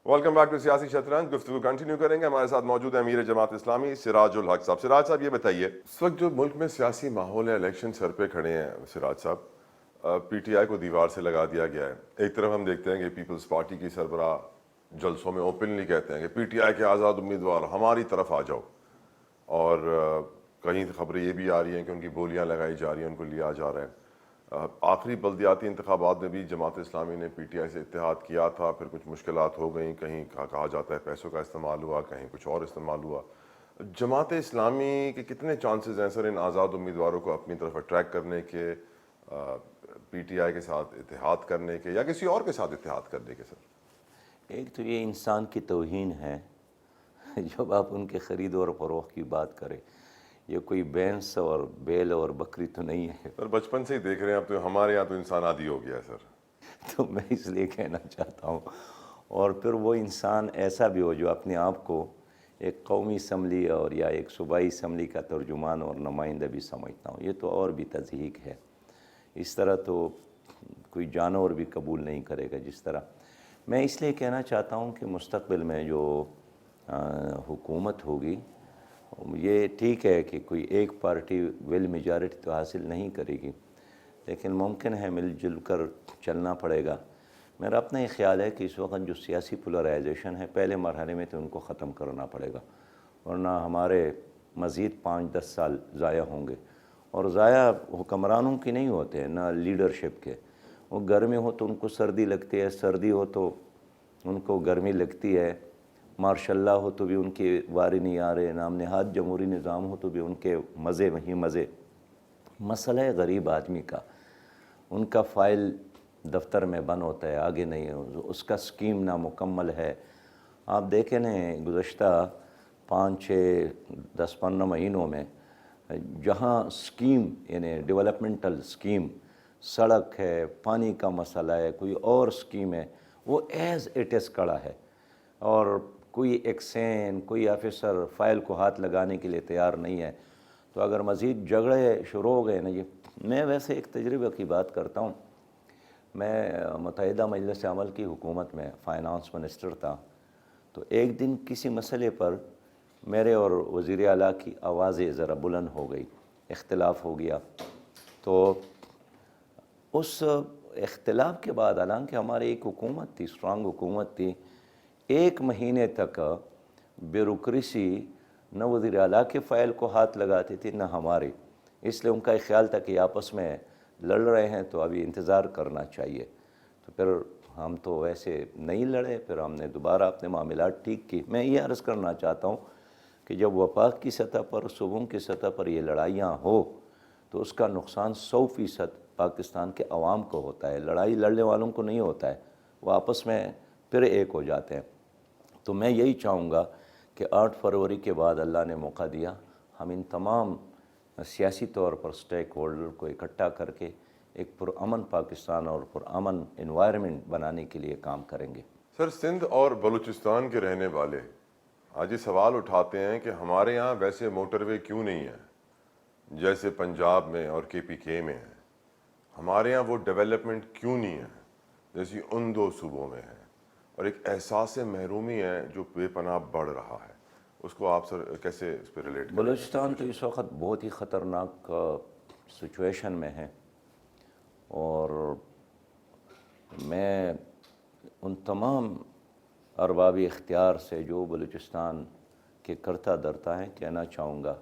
Speaker 1: ویلکم بیک ٹو سیاسی شطرنج۔ گفتگو کنٹینیو کریں گے، ہمارے ساتھ موجود ہے امیر جماعت اسلامی سراج الحق صاحب۔ سراج صاحب، یہ بتائیے، اس وقت جو ملک میں سیاسی ماحول ہے، الیکشن سر پہ کھڑے ہیں سراج صاحب، پی ٹی آئی کو دیوار سے لگا دیا گیا ہے. ایک طرف ہم دیکھتے ہیں کہ پیپلز پارٹی کی سربراہ جلسوں میں اوپنلی کہتے ہیں کہ پی ٹی آئی کے آزاد امیدوار ہماری طرف آ جاؤ, اور کہیں خبریں یہ بھی آ رہی ہیں کہ ان کی بولیاں لگائی جا رہی ہیں, ان کو لیا جا رہا ہے. آخری بلدیاتی انتخابات میں بھی جماعت اسلامی نے پی ٹی آئی سے اتحاد کیا تھا, پھر کچھ مشکلات ہو گئیں, کہیں کہا جاتا ہے پیسوں کا استعمال ہوا, کہیں کچھ اور استعمال ہوا. جماعت اسلامی کے کتنے چانسز ہیں سر ان آزاد امیدواروں کو اپنی طرف اٹریکٹ کرنے کے, پی ٹی آئی کے ساتھ اتحاد کرنے کے یا کسی اور کے ساتھ اتحاد کرنے کے سر؟
Speaker 2: ایک تو یہ انسان کی توہین ہے جب آپ ان کے خرید اور فروخت کی بات کریں. یہ کوئی بینس اور بیل اور بکری تو نہیں ہے.
Speaker 1: سر بچپن سے ہی دیکھ رہے ہیں, اب تو ہمارے یہاں تو انسان عادی ہو گیا ہے سر.
Speaker 2: تو میں اس لیے کہنا چاہتا ہوں, اور پھر وہ انسان ایسا بھی ہو جو اپنے آپ کو ایک قومی اسمبلی اور یا ایک صوبائی اسمبلی کا ترجمان اور نمائندہ بھی سمجھتا ہوں, یہ تو اور بھی تضحیق ہے. اس طرح تو کوئی جانور بھی قبول نہیں کرے گا جس طرح. میں اس لیے کہنا چاہتا ہوں کہ مستقبل میں جو حکومت ہوگی, یہ ٹھیک ہے کہ کوئی ایک پارٹی ویل میجارٹی تو حاصل نہیں کرے گی, لیکن ممکن ہے مل جل کر چلنا پڑے گا. میرا اپنا یہ خیال ہے کہ اس وقت جو سیاسی پولرائزیشن ہے پہلے مرحلے میں تو ان کو ختم کرنا پڑے گا, ورنہ ہمارے مزید 5-10 سال ضائع ہوں گے. اور ضائع حکمرانوں کی نہیں ہوتے ہیں, نہ لیڈرشپ کے. وہ گرمی ہو تو ان کو سردی لگتی ہے, سردی ہو تو ان کو گرمی لگتی ہے, ماشاء اللہ ہو تو بھی ان کے واری نہیں آ رہے, نام نہاد جمہوری نظام ہو تو بھی ان کے مزے وہی مزے. مسئلہ ہے غریب آدمی کا, ان کا فائل دفتر میں بند ہوتا ہے, آگے نہیں ہے, اس کا سکیم نامکمل ہے. آپ دیکھیں نا گزشتہ 5-6-10-15 مہینوں میں جہاں سکیم یعنی ڈیولپمنٹل سکیم, سڑک ہے, پانی کا مسئلہ ہے, کوئی اور سکیم ہے, وہ ایز اٹ از کڑا ہے, اور کوئی ایکسین کوئی آفیسر فائل کو ہاتھ لگانے کے لیے تیار نہیں ہے. تو اگر مزید جھگڑے شروع ہو گئے نا جی, میں ویسے ایک تجربے کی بات کرتا ہوں. میں متحدہ مجلس عمل کی حکومت میں فائنانس منسٹر تھا. تو ایک دن کسی مسئلے پر میرے اور وزیر اعلیٰ کی آوازیں ذرا بلند ہو گئی, اختلاف ہو گیا. تو اس اختلاف کے بعد, حالانکہ ہماری ایک حکومت تھی, اسٹرانگ حکومت تھی, 1 مہینے تک بیوروکریسی نہ وزیر اعلیٰ کے فائل کو ہاتھ لگاتی تھی نہ ہمارے. اس لیے ان کا ایک خیال تھا کہ آپس میں لڑ رہے ہیں تو ابھی انتظار کرنا چاہیے. تو پھر ہم تو ویسے نہیں لڑے, پھر ہم نے دوبارہ اپنے معاملات ٹھیک کی. میں یہ عرض کرنا چاہتا ہوں کہ جب وفاق کی سطح پر, صوبوں کی سطح پر یہ لڑائیاں ہو تو اس کا نقصان 100% پاکستان کے عوام کو ہوتا ہے, لڑائی لڑنے والوں کو نہیں ہوتا ہے, وہ آپس میں پھر ایک ہو جاتے ہیں. تو میں یہی چاہوں گا کہ 8 فروری کے بعد اللہ نے موقع دیا, ہم ان تمام سیاسی طور پر سٹیک ہولڈر کو اکٹھا کر کے ایک پرامن پاکستان اور پرامن انوائرمنٹ بنانے کے لیے کام کریں گے.
Speaker 1: سر سندھ اور بلوچستان کے رہنے والے آج یہ سوال اٹھاتے ہیں کہ ہمارے یہاں ویسے موٹر وے کیوں نہیں ہے جیسے پنجاب میں اور کے پی کے میں ہے, ہمارے یہاں وہ ڈیولپمنٹ کیوں نہیں ہے جیسی ان 2 صوبوں میں ہے, اور ایک احساس محرومی ہے جو بے پناہ بڑھ رہا ہے. اس کو آپ سر کیسے اس پہ ریلیٹ کریں؟
Speaker 2: بلوچستان تو اس وقت بہت ہی خطرناک سچویشن میں ہے, اور میں ان تمام ارباب اختیار سے جو بلوچستان کے کرتا درتا ہیں کہنا چاہوں گا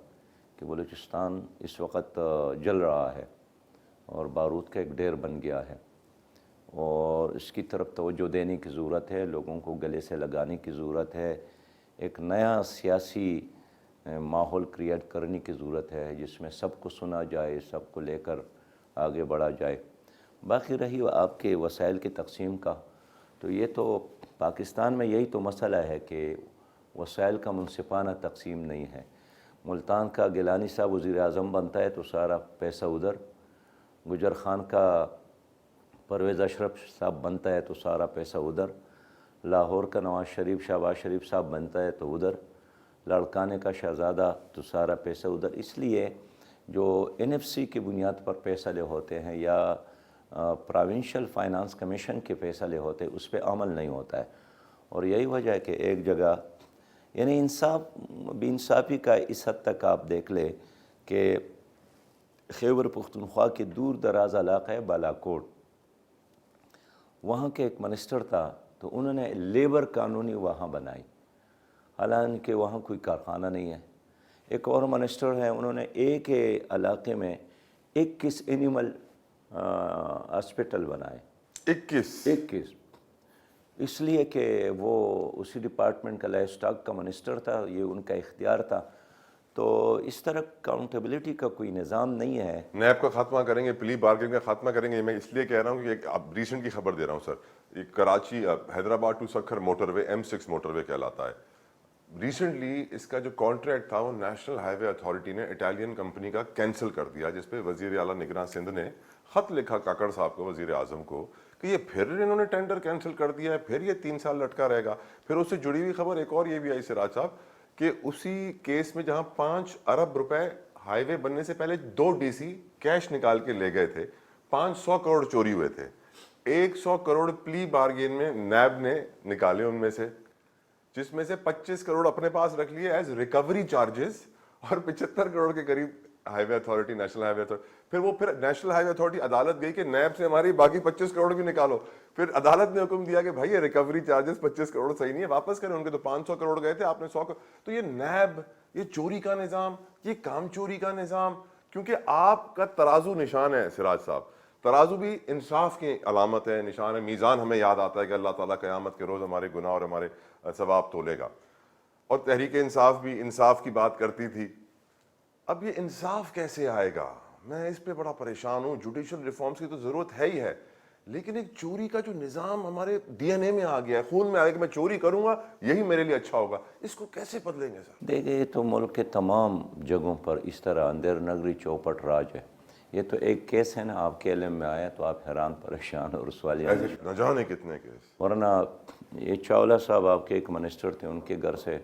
Speaker 2: کہ بلوچستان اس وقت جل رہا ہے اور بارود کا ایک ڈھیر بن گیا ہے, اور اس کی طرف توجہ دینے کی ضرورت ہے, لوگوں کو گلے سے لگانے کی ضرورت ہے, ایک نیا سیاسی ماحول کریٹ کرنے کی ضرورت ہے جس میں سب کو سنا جائے, سب کو لے کر آگے بڑھا جائے. باقی رہی آپ کے وسائل کی تقسیم کا, تو یہ تو پاکستان میں یہی تو مسئلہ ہے کہ وسائل کا منصفانہ تقسیم نہیں ہے. ملتان کا گیلانی صاحب وزیر اعظم بنتا ہے تو سارا پیسہ ادھر, گجر خان کا پرویز اشرف صاحب بنتا ہے تو سارا پیسہ ادھر, لاہور کا نواز شریف شہباز شریف صاحب بنتا ہے تو ادھر, لڑکانے کا شہزادہ تو سارا پیسہ ادھر. اس لیے جو NFC کی بنیاد پر فیصلے ہوتے ہیں یا پروونشل فائنانس کمیشن کے فیصلے ہوتے ہیں اس پہ عمل نہیں ہوتا ہے, اور یہی وجہ ہے کہ ایک جگہ یعنی انصاف بے انصافی کا اس حد تک آپ دیکھ لیں کہ خیبر پختونخوا کے دور دراز علاقہ ہے بالاکوٹ، وہاں کے ایک منسٹر تھا تو انہوں نے لیبر کالونی وہاں بنائی، حالانکہ وہاں کوئی کارخانہ نہیں ہے۔ ایک اور منسٹر ہے، انہوں نے ایک علاقے میں 21 اینیمل ہاسپٹل بنائے۔ 21 اس لیے کہ وہ اسی ڈپارٹمنٹ کا لائف اسٹاک کا منسٹر تھا، یہ ان کا اختیار تھا۔ تو اس طرح اکاؤنٹیبلٹی کا کوئی نظام نہیں ہے۔
Speaker 1: نیب کا خاتمہ کریں گے، پلی بارگیننگ کا خاتمہ کریں گے، میں اس لیے کہہ رہا ہوں کہ اب ریسنٹ کی خبر دے رہا ہوں سر، ایک Karachi Hyderabad to Sukkur motorway M6 motorway کہلاتا ہے، ریسنٹلی اس کا جو کانٹریکٹ تھا وہ نیشنل ہائی وے اتھارٹی نے اٹالین کمپنی کا کینسل کر دیا، جس پہ وزیر اعلیٰ نگراں سندھ نے خط لکھا کاکڑ صاحب کو، وزیر اعظم کو، کہ یہ پھر انہوں نے ٹینڈر کینسل کر دیا ہے، پھر یہ 3 سال لٹکا رہے گا۔ پھر اس سے جڑی ہوئی خبر ایک اور یہ بھی آئی سراج صاحب کہ اسی کیس میں جہاں 5 ارب روپے ہائی وے بننے سے پہلے 2 DC کیش نکال کے لے گئے تھے، 500 کروڑ چوری ہوئے تھے، 100 کروڑ پلی بارگین میں نیب نے نکالے ان میں سے، جس میں سے 25 کروڑ اپنے پاس رکھ لیے ایز ریکوری چارجز، اور 75 کروڑ کے قریب ہائی وے اتھارٹی، نیشنل ہائی وے اتھارٹی، پھر نیشنل ہائی وے اتھارٹی عدالت گئی کہ نیب سے ہماری باقی 25 کروڑ بھی نکالو، پھر عدالت نے حکم دیا کہ بھائی یہ ریکوری چارجز 25 کروڑ صحیح نہیں ہے، واپس کریں، ان کے تو 500 کروڑ گئے تھے، آپ نے 100 کروڑ۔ تو یہ نیب، یہ چوری کا نظام، یہ کام چوری کا نظام، کیونکہ آپ کا ترازو نشان ہے سراج صاحب، ترازو بھی انصاف کی علامت ہے، نشان ہے، میزان ہمیں یاد آتا ہے کہ اللہ تعالیٰ قیامت کے روز ہمارے گناہ اور ہمارے ثواب تولے گا، اور تحریک انصاف بھی انصاف کی بات کرتی تھی۔ اب یہ انصاف کیسے آئے گا؟ میں اس پہ بڑا پریشان ہوں۔ جوڈیشل ریفارمز کی تو ضرورت ہے ہی ہے، لیکن ایک چوری کا جو نظام ہمارے DNA میں آ گیا ہے، خون میں آ گیا کہ میں چوری کروں گا یہی میرے لیے اچھا ہوگا، اس کو کیسے بدلیں گے سر؟
Speaker 2: دیکھیں، یہ تو ملک کے تمام جگہوں پر اس طرح اندر نگری چوپٹ راج ہے۔ یہ تو ایک کیس ہے نا آپ کے علم میں آیا تو آپ حیران پریشان اور سوالیہ،
Speaker 1: ایسے نہ جانے کتنے کیس۔
Speaker 2: ورنہ یہ چاولہ صاحب آپ کے ایک منسٹر تھے، ان کے گھر سے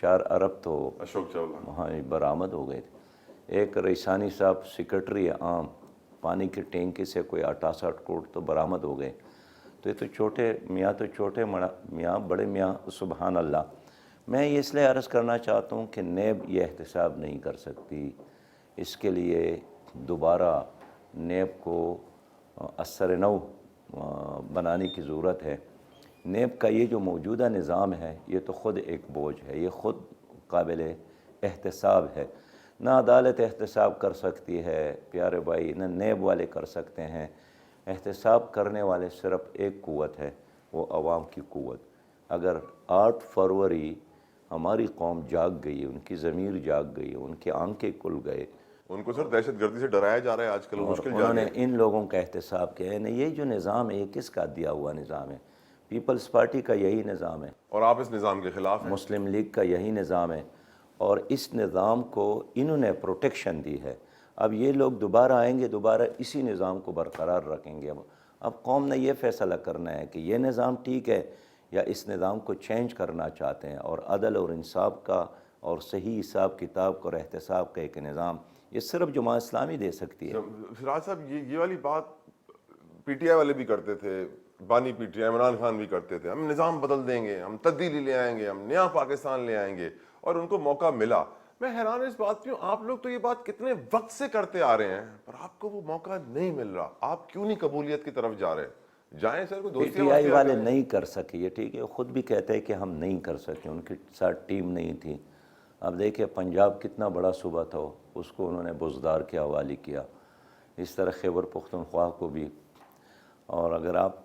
Speaker 2: 4 ارب تو
Speaker 1: اشوک چاولہ،
Speaker 2: وہاں برآمد ہو گئے تھے۔ ایک ریسانی صاحب سیکرٹری عام، پانی کی ٹینکی سے کوئی 68 کروڑ تو برآمد ہو گئے۔ تو یہ تو چھوٹے میاں، تو چھوٹے میاں بڑے میاں، سبحان اللہ۔ میں یہ اس لیے عرض کرنا چاہتا ہوں کہ نیب یہ احتساب نہیں کر سکتی، اس کے لیے دوبارہ نیب کو اثر نو بنانے کی ضرورت ہے۔ نیب کا یہ جو موجودہ نظام ہے یہ تو خود ایک بوجھ ہے، یہ خود قابل احتساب ہے۔ نہ عدالت احتساب کر سکتی ہے پیارے بھائی، نہ نیب والے کر سکتے ہیں۔ احتساب کرنے والے صرف ایک قوت ہے، وہ عوام کی قوت۔ اگر 8 فروری ہماری قوم جاگ گئی، ان کی ضمیر جاگ گئی، ان کی آنکھیں کھل گئے،
Speaker 1: ان کو سر دہشت گردی سے ڈرایا جا رہا ہے آج کل،
Speaker 2: اور
Speaker 1: مشکل
Speaker 2: انہوں
Speaker 1: جا
Speaker 2: نے
Speaker 1: رہی ہے۔
Speaker 2: ان لوگوں کا احتساب کیا ہے۔ یہ جو نظام ہے یہ کس کا دیا ہوا نظام ہے؟ پیپلز پارٹی کا یہی نظام ہے،
Speaker 1: اور آپ اس نظام کے خلاف ہیں۔
Speaker 2: مسلم لیگ کا یہی نظام ہے، اور اس نظام کو انہوں نے پروٹیکشن دی ہے۔ اب یہ لوگ دوبارہ آئیں گے، دوبارہ اسی نظام کو برقرار رکھیں گے۔ اب قوم نے یہ فیصلہ کرنا ہے کہ یہ نظام ٹھیک ہے یا اس نظام کو چینج کرنا چاہتے ہیں، اور عدل اور انصاف کا اور صحیح حساب کتاب کا اور احتساب کا ایک نظام یہ صرف جماعت اسلامی دے سکتی ہے۔
Speaker 1: سراج صاحب یہ والی بات PTI والے بھی کرتے تھے، بانی PTI عمران خان بھی کرتے تھے، ہم نظام بدل دیں گے، ہم تبدیلی لے آئیں گے، ہم نیا پاکستان لے آئیں گے، اور ان کو موقع ملا۔ میں حیران اس بات پہ ہوں، آپ لوگ تو یہ بات کتنے وقت سے کرتے آ رہے ہیں، پر آپ کو وہ موقع نہیں مل رہا، آپ کیوں نہیں قبولیت کی طرف جا رہے؟ جائیں سر، کوئی دوستی
Speaker 2: PTI والے نہیں کر سکے، یہ ٹھیک ہے، خود بھی کہتے ہیں کہ ہم نہیں کر سکے، ان کے ساتھ ٹیم نہیں تھی۔ اب دیکھیں پنجاب کتنا بڑا صوبہ تھا، اس کو انہوں نے بزدار کے حوالے کیا، اس طرح خیبر پختونخوا کو بھی۔ اور اگر آپ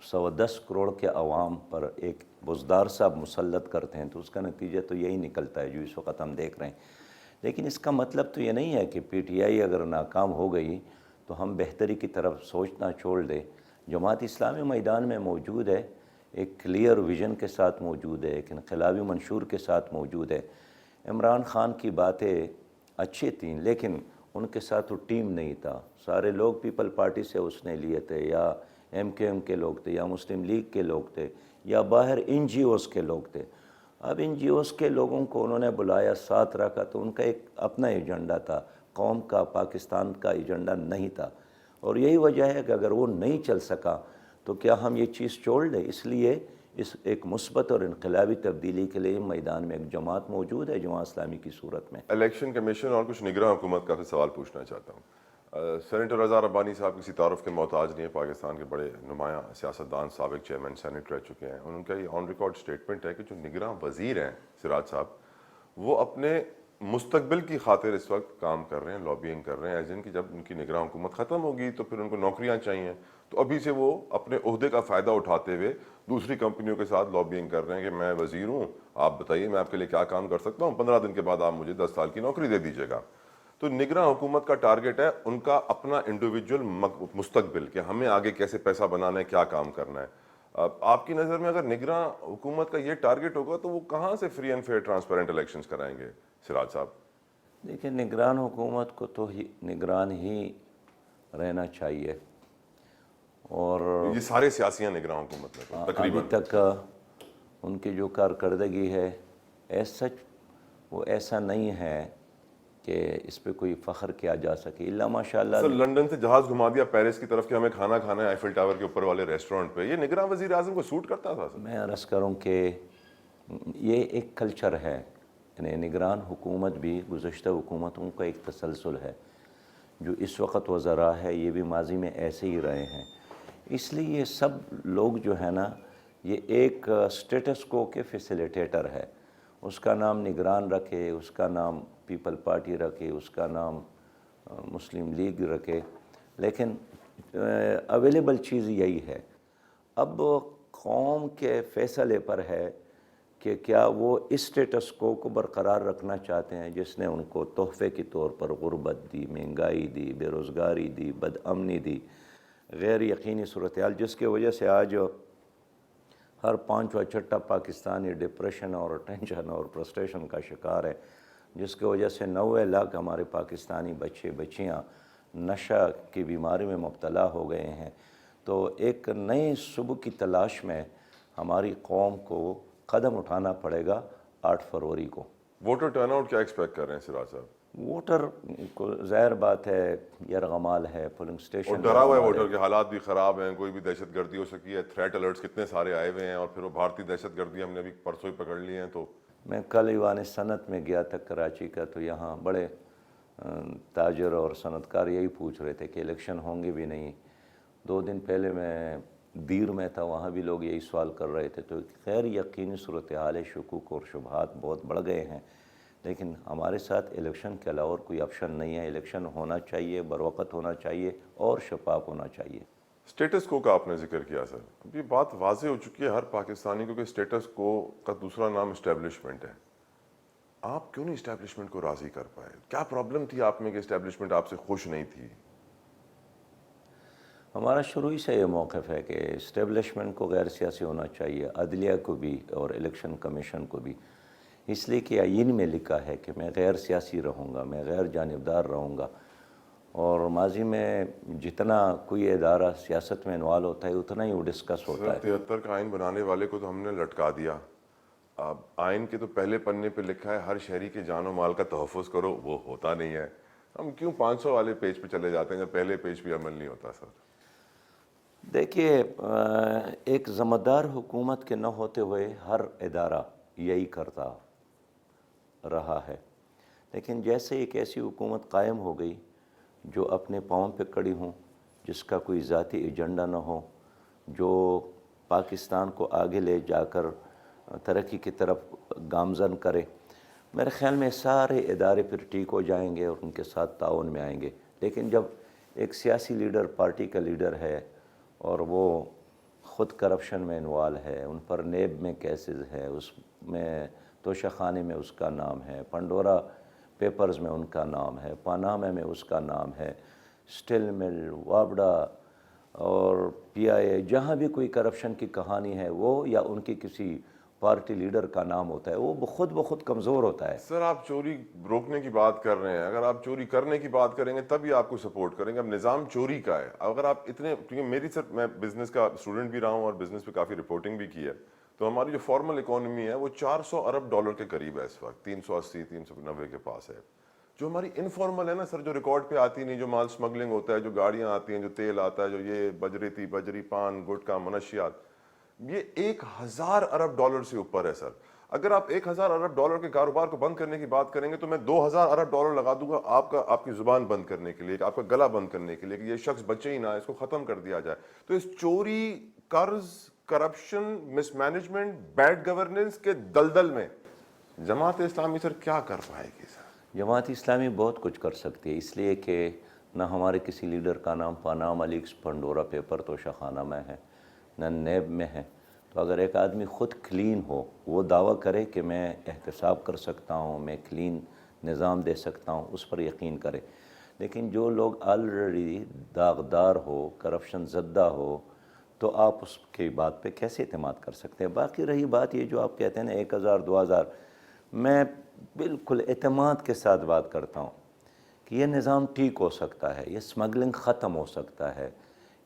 Speaker 2: 110 کروڑ کے عوام پر ایک بزدار صاحب مسلط کرتے ہیں تو اس کا نتیجہ تو یہی نکلتا ہے جو اس وقت ہم دیکھ رہے ہیں۔ لیکن اس کا مطلب تو یہ نہیں ہے کہ PTI اگر ناکام ہو گئی تو ہم بہتری کی طرف سوچنا چھوڑ دیں۔ جماعت اسلامی میدان میں موجود ہے، ایک کلیئر ویژن کے ساتھ موجود ہے، ایک انقلابی منشور کے ساتھ موجود ہے۔ عمران خان کی باتیں اچھی تھیں لیکن ان کے ساتھ وہ ٹیم نہیں تھا، سارے لوگ پیپل پارٹی سے اس نے لیے تھے، یا MKM کے لوگ تھے، یا مسلم لیگ کے لوگ تھے، یا باہر NGOs کے لوگ تھے۔ اب NGOs کے لوگوں کو انہوں نے بلایا، ساتھ رکھا، تو ان کا ایک اپنا ایجنڈا تھا، قوم کا، پاکستان کا ایجنڈا نہیں تھا، اور یہی وجہ ہے کہ اگر وہ نہیں چل سکا تو کیا ہم یہ چیز چھوڑ دیں؟ اس لیے اس ایک مثبت اور انقلابی تبدیلی کے لیے میدان میں ایک جماعت موجود ہے جماعت اسلامی کی صورت میں۔
Speaker 1: الیکشن کمیشن اور کچھ نگراں حکومت کا سوال پوچھنا چاہتا ہوں۔ سینیٹر رضا ربانی صاحب کسی تعارف کے محتاج نہیں ہے، پاکستان کے بڑے نمایاں سیاستدان، سابق چیئرمین سینٹ رہ چکے ہیں، اور ان کا یہ آن ریکارڈ سٹیٹمنٹ ہے کہ جو نگراں وزیر ہیں سراج صاحب، وہ اپنے مستقبل کی خاطر اس وقت کام کر رہے ہیں، لابینگ کر رہے ہیں، ایز ان کہ جب ان کی نگراں حکومت ختم ہوگی تو پھر ان کو نوکریاں چاہیے، تو ابھی سے وہ اپنے عہدے کا فائدہ اٹھاتے ہوئے دوسری کمپنیوں کے ساتھ لابینگ کر رہے ہیں کہ میں وزیر ہوں، آپ بتائیے میں آپ کے لیے کیا کام کر سکتا ہوں، 15 دن کے بعد آپ مجھے 10 سال کی نوکری دے دیجیے گا۔ تو نگراں حکومت کا ٹارگٹ ہے ان کا اپنا انڈیویجول مستقبل، کہ ہمیں آگے کیسے پیسہ بنانا ہے، کیا کام کرنا ہے۔ آپ کی نظر میں اگر نگراں حکومت کا یہ ٹارگٹ ہوگا تو وہ کہاں سے free and fair transparent elections کرائیں گے سراج صاحب؟
Speaker 2: دیکھیں، نگران حکومت کو تو نگران ہی رہنا چاہیے، اور
Speaker 1: یہ سارے سیاسی ہیں نگراں حکومت میں تو
Speaker 2: ابھی
Speaker 1: تقریباً۔
Speaker 2: تک ان کی جو کارکردگی ہے ایز سچ وہ ایسا نہیں ہے کہ اس پہ کوئی فخر کیا جا سکے، الا ماشاء
Speaker 1: سر
Speaker 2: اللہ۔
Speaker 1: لندن سے جہاز گھما دیا پیرس کی طرف کہ ہمیں کھانا کھانا ہے ایفل ٹاور کے اوپر والے ریسٹورنٹ پہ، یہ نگراں وزیر اعظم کو سوٹ کرتا تھا سر؟
Speaker 2: میں عرض کروں کہ یہ ایک کلچر ہے، یعنی نگران حکومت بھی گزشتہ حکومتوں کا ایک تسلسل ہے، جو اس وقت وزراء ہے یہ بھی ماضی میں ایسے ہی رہے ہیں۔ اس لیے یہ سب لوگ جو ہے نا، یہ ایک سٹیٹس کو کے فیسیلیٹیٹر ہے، اس کا نام نگران رکھے، اس کا نام پیپل پارٹی رکھے، اس کا نام مسلم لیگ رکھے، لیکن اویلیبل چیز یہی ہے۔ اب قوم کے فیصلے پر ہے کہ کیا وہ اس سٹیٹس کو برقرار رکھنا چاہتے ہیں جس نے ان کو تحفے کے طور پر غربت دی، مہنگائی دی، بے روزگاری دی، بد امنی دی، غیر یقینی صورتحال، جس کی وجہ سے آج ہر پانچواں چھٹا پاکستانی ڈپریشن اور ٹینشن اور فرسٹریشن کا شکار ہے، جس کی وجہ سے 90 لاکھ ہمارے پاکستانی بچے بچیاں نشہ کی بیماری میں مبتلا ہو گئے ہیں۔ تو ایک نئے صبح کی تلاش میں ہماری قوم کو قدم اٹھانا پڑے گا 8 فروری کو۔
Speaker 1: ووٹر ٹرن آؤٹ کیا ایکسپیکٹ کر رہے ہیں سراج صاحب؟
Speaker 2: ووٹر کو ظاہر بات ہے یرغمال ہے، پولنگ
Speaker 1: اور
Speaker 2: اسٹیشن
Speaker 1: ڈرا ہوا ہے ووٹر کے حالات بھی خراب ہیں، کوئی بھی دہشت گردی ہو سکی ہے، تھریٹ الرٹس کتنے سارے آئے ہوئے ہیں، اور پھر وہ بھارتی دہشت گردی ہم نے ابھی پرسوں ہی پکڑ لی ہیں۔ تو
Speaker 2: میں کل ایوان صنعت میں گیا تھا کراچی کا، تو یہاں بڑے تاجر اور صنعت کار یہی پوچھ رہے تھے کہ الیکشن ہوں گے بھی نہیں۔ 2 دن پہلے میں دیر میں تھا، وہاں بھی لوگ یہی سوال کر رہے تھے۔ تو غیر یقینی صورتحال، شکوک اور شبہات بہت بڑھ گئے ہیں، لیکن ہمارے ساتھ الیکشن کے علاوہ اور کوئی آپشن نہیں ہے۔ الیکشن ہونا چاہیے، بروقت ہونا چاہیے اور شفاف ہونا چاہیے۔
Speaker 1: اسٹیٹس کو کا آپ نے ذکر کیا سر، اب یہ بات واضح ہو چکی ہے ہر پاکستانی کو کہ اسٹیٹس کو کا دوسرا نام اسٹیبلشمنٹ ہے۔ آپ کیوں نہیں اسٹیبلشمنٹ کو راضی کر پائے؟ کیا پرابلم تھی آپ میں کہ اسٹیبلشمنٹ آپ سے خوش نہیں تھی؟
Speaker 2: ہمارا شروع ہی سے یہ موقف ہے کہ اسٹیبلشمنٹ کو غیر سیاسی ہونا چاہیے، عدلیہ کو بھی اور الیکشن کمیشن کو بھی، اس لیے کہ آئین میں لکھا ہے کہ میں غیر سیاسی رہوں گا، میں غیر جانبدار رہوں گا، اور ماضی میں جتنا کوئی ادارہ سیاست میں انوالو ہوتا ہے اتنا ہی وہ ڈسکس ہوتا ہے۔
Speaker 1: 73 کا آئین بنانے والے کو تو ہم نے لٹکا دیا۔ اب آئین کے تو پہلے پنے پہ لکھا ہے ہر شہری کے جان و مال کا تحفظ کرو، وہ ہوتا نہیں ہے۔ ہم کیوں 500 والے پیج پہ چلے جاتے ہیں جب پہلے پیج پہ عمل نہیں ہوتا سر؟
Speaker 2: دیکھیے، ایک ذمہ دار حکومت کے نہ ہوتے ہوئے ہر ادارہ یہی کرتا رہا ہے، لیکن جیسے ایک ایسی حکومت قائم ہو گئی جو اپنے پاؤں پہ کھڑی ہوں، جس کا کوئی ذاتی ایجنڈا نہ ہو، جو پاکستان کو آگے لے جا کر ترقی کی طرف گامزن کرے، میرے خیال میں سارے ادارے پھر ٹھیک ہو جائیں گے اور ان کے ساتھ تعاون میں آئیں گے۔ لیکن جب ایک سیاسی لیڈر پارٹی کا لیڈر ہے اور وہ خود کرپشن میں انوالو ہے، ان پر نیب میں کیسز ہے، اس میں توشہ خانے میں اس کا نام ہے، پنڈورا پیپرز میں ان کا نام ہے، پاناما میں اس کا نام ہے، سٹیل مل، وابڈا اور پی آئی اے، جہاں بھی کوئی کرپشن کی کہانی ہے وہ یا ان کی کسی پارٹی لیڈر کا نام ہوتا ہے، وہ خود بخود کمزور ہوتا ہے۔
Speaker 1: سر آپ چوری روکنے کی بات کر رہے ہیں، اگر آپ چوری کرنے کی بات کریں گے تب ہی آپ کو سپورٹ کریں گے۔ اب نظام چوری کا ہے، اگر آپ اتنے، کیونکہ میری سر میں بزنس کا اسٹوڈنٹ بھی رہا ہوں اور بزنس پہ کافی رپورٹنگ بھی کی ہے، تو ہماری جو فارمل اکانومی ہے وہ 400 ارب ڈالر کے قریب ہے اس وقت، 380 390 کے پاس ہے۔ جو ہماری انفارمل ہے نا سر، جو ریکارڈ پہ آتی نہیں، جو مال سمگلنگ ہوتا ہے، جو گاڑیاں آتی ہیں، جو تیل آتا ہے، جو یہ بجری پان، گٹکا، منشیات، یہ 1000 ارب ڈالر سے اوپر ہے سر. اگر آپ 1000 ارب ڈالر کے کاروبار کو بند کرنے کی بات کریں گے تو میں 2000 ارب ڈالر لگا دوں گا آپ کی زبان بند کرنے کے لیے, آپ کا گلا بند کرنے کے لیے, کہ یہ شخص بچے ہی نہ, اس کو ختم کر دیا جائے. تو اس چوری, قرض, کرپشن, مس مینجمنٹ, بیڈ گورننس کے دلدل میں جماعت اسلامی سر کیا کر پائے گی سر؟
Speaker 2: جماعت اسلامی بہت کچھ کر سکتی ہے, اس لیے کہ نہ ہمارے کسی لیڈر کا نام پاناما لیکس پنڈورا پیپر توشہ خانہ میں ہے, نہ نیب میں ہے. تو اگر ایک آدمی خود کلین ہو, وہ دعویٰ کرے کہ میں احتساب کر سکتا ہوں, میں کلین نظام دے سکتا ہوں, اس پر یقین کرے. لیکن جو لوگ آلریڈی داغدار ہو, کرپشن زدہ ہو, تو آپ اس کی بات پہ کیسے اعتماد کر سکتے ہیں؟ باقی رہی بات یہ جو آپ کہتے ہیں نا 1000 2000, میں بالکل اعتماد کے ساتھ بات کرتا ہوں کہ یہ نظام ٹھیک ہو سکتا ہے, یہ سمگلنگ ختم ہو سکتا ہے,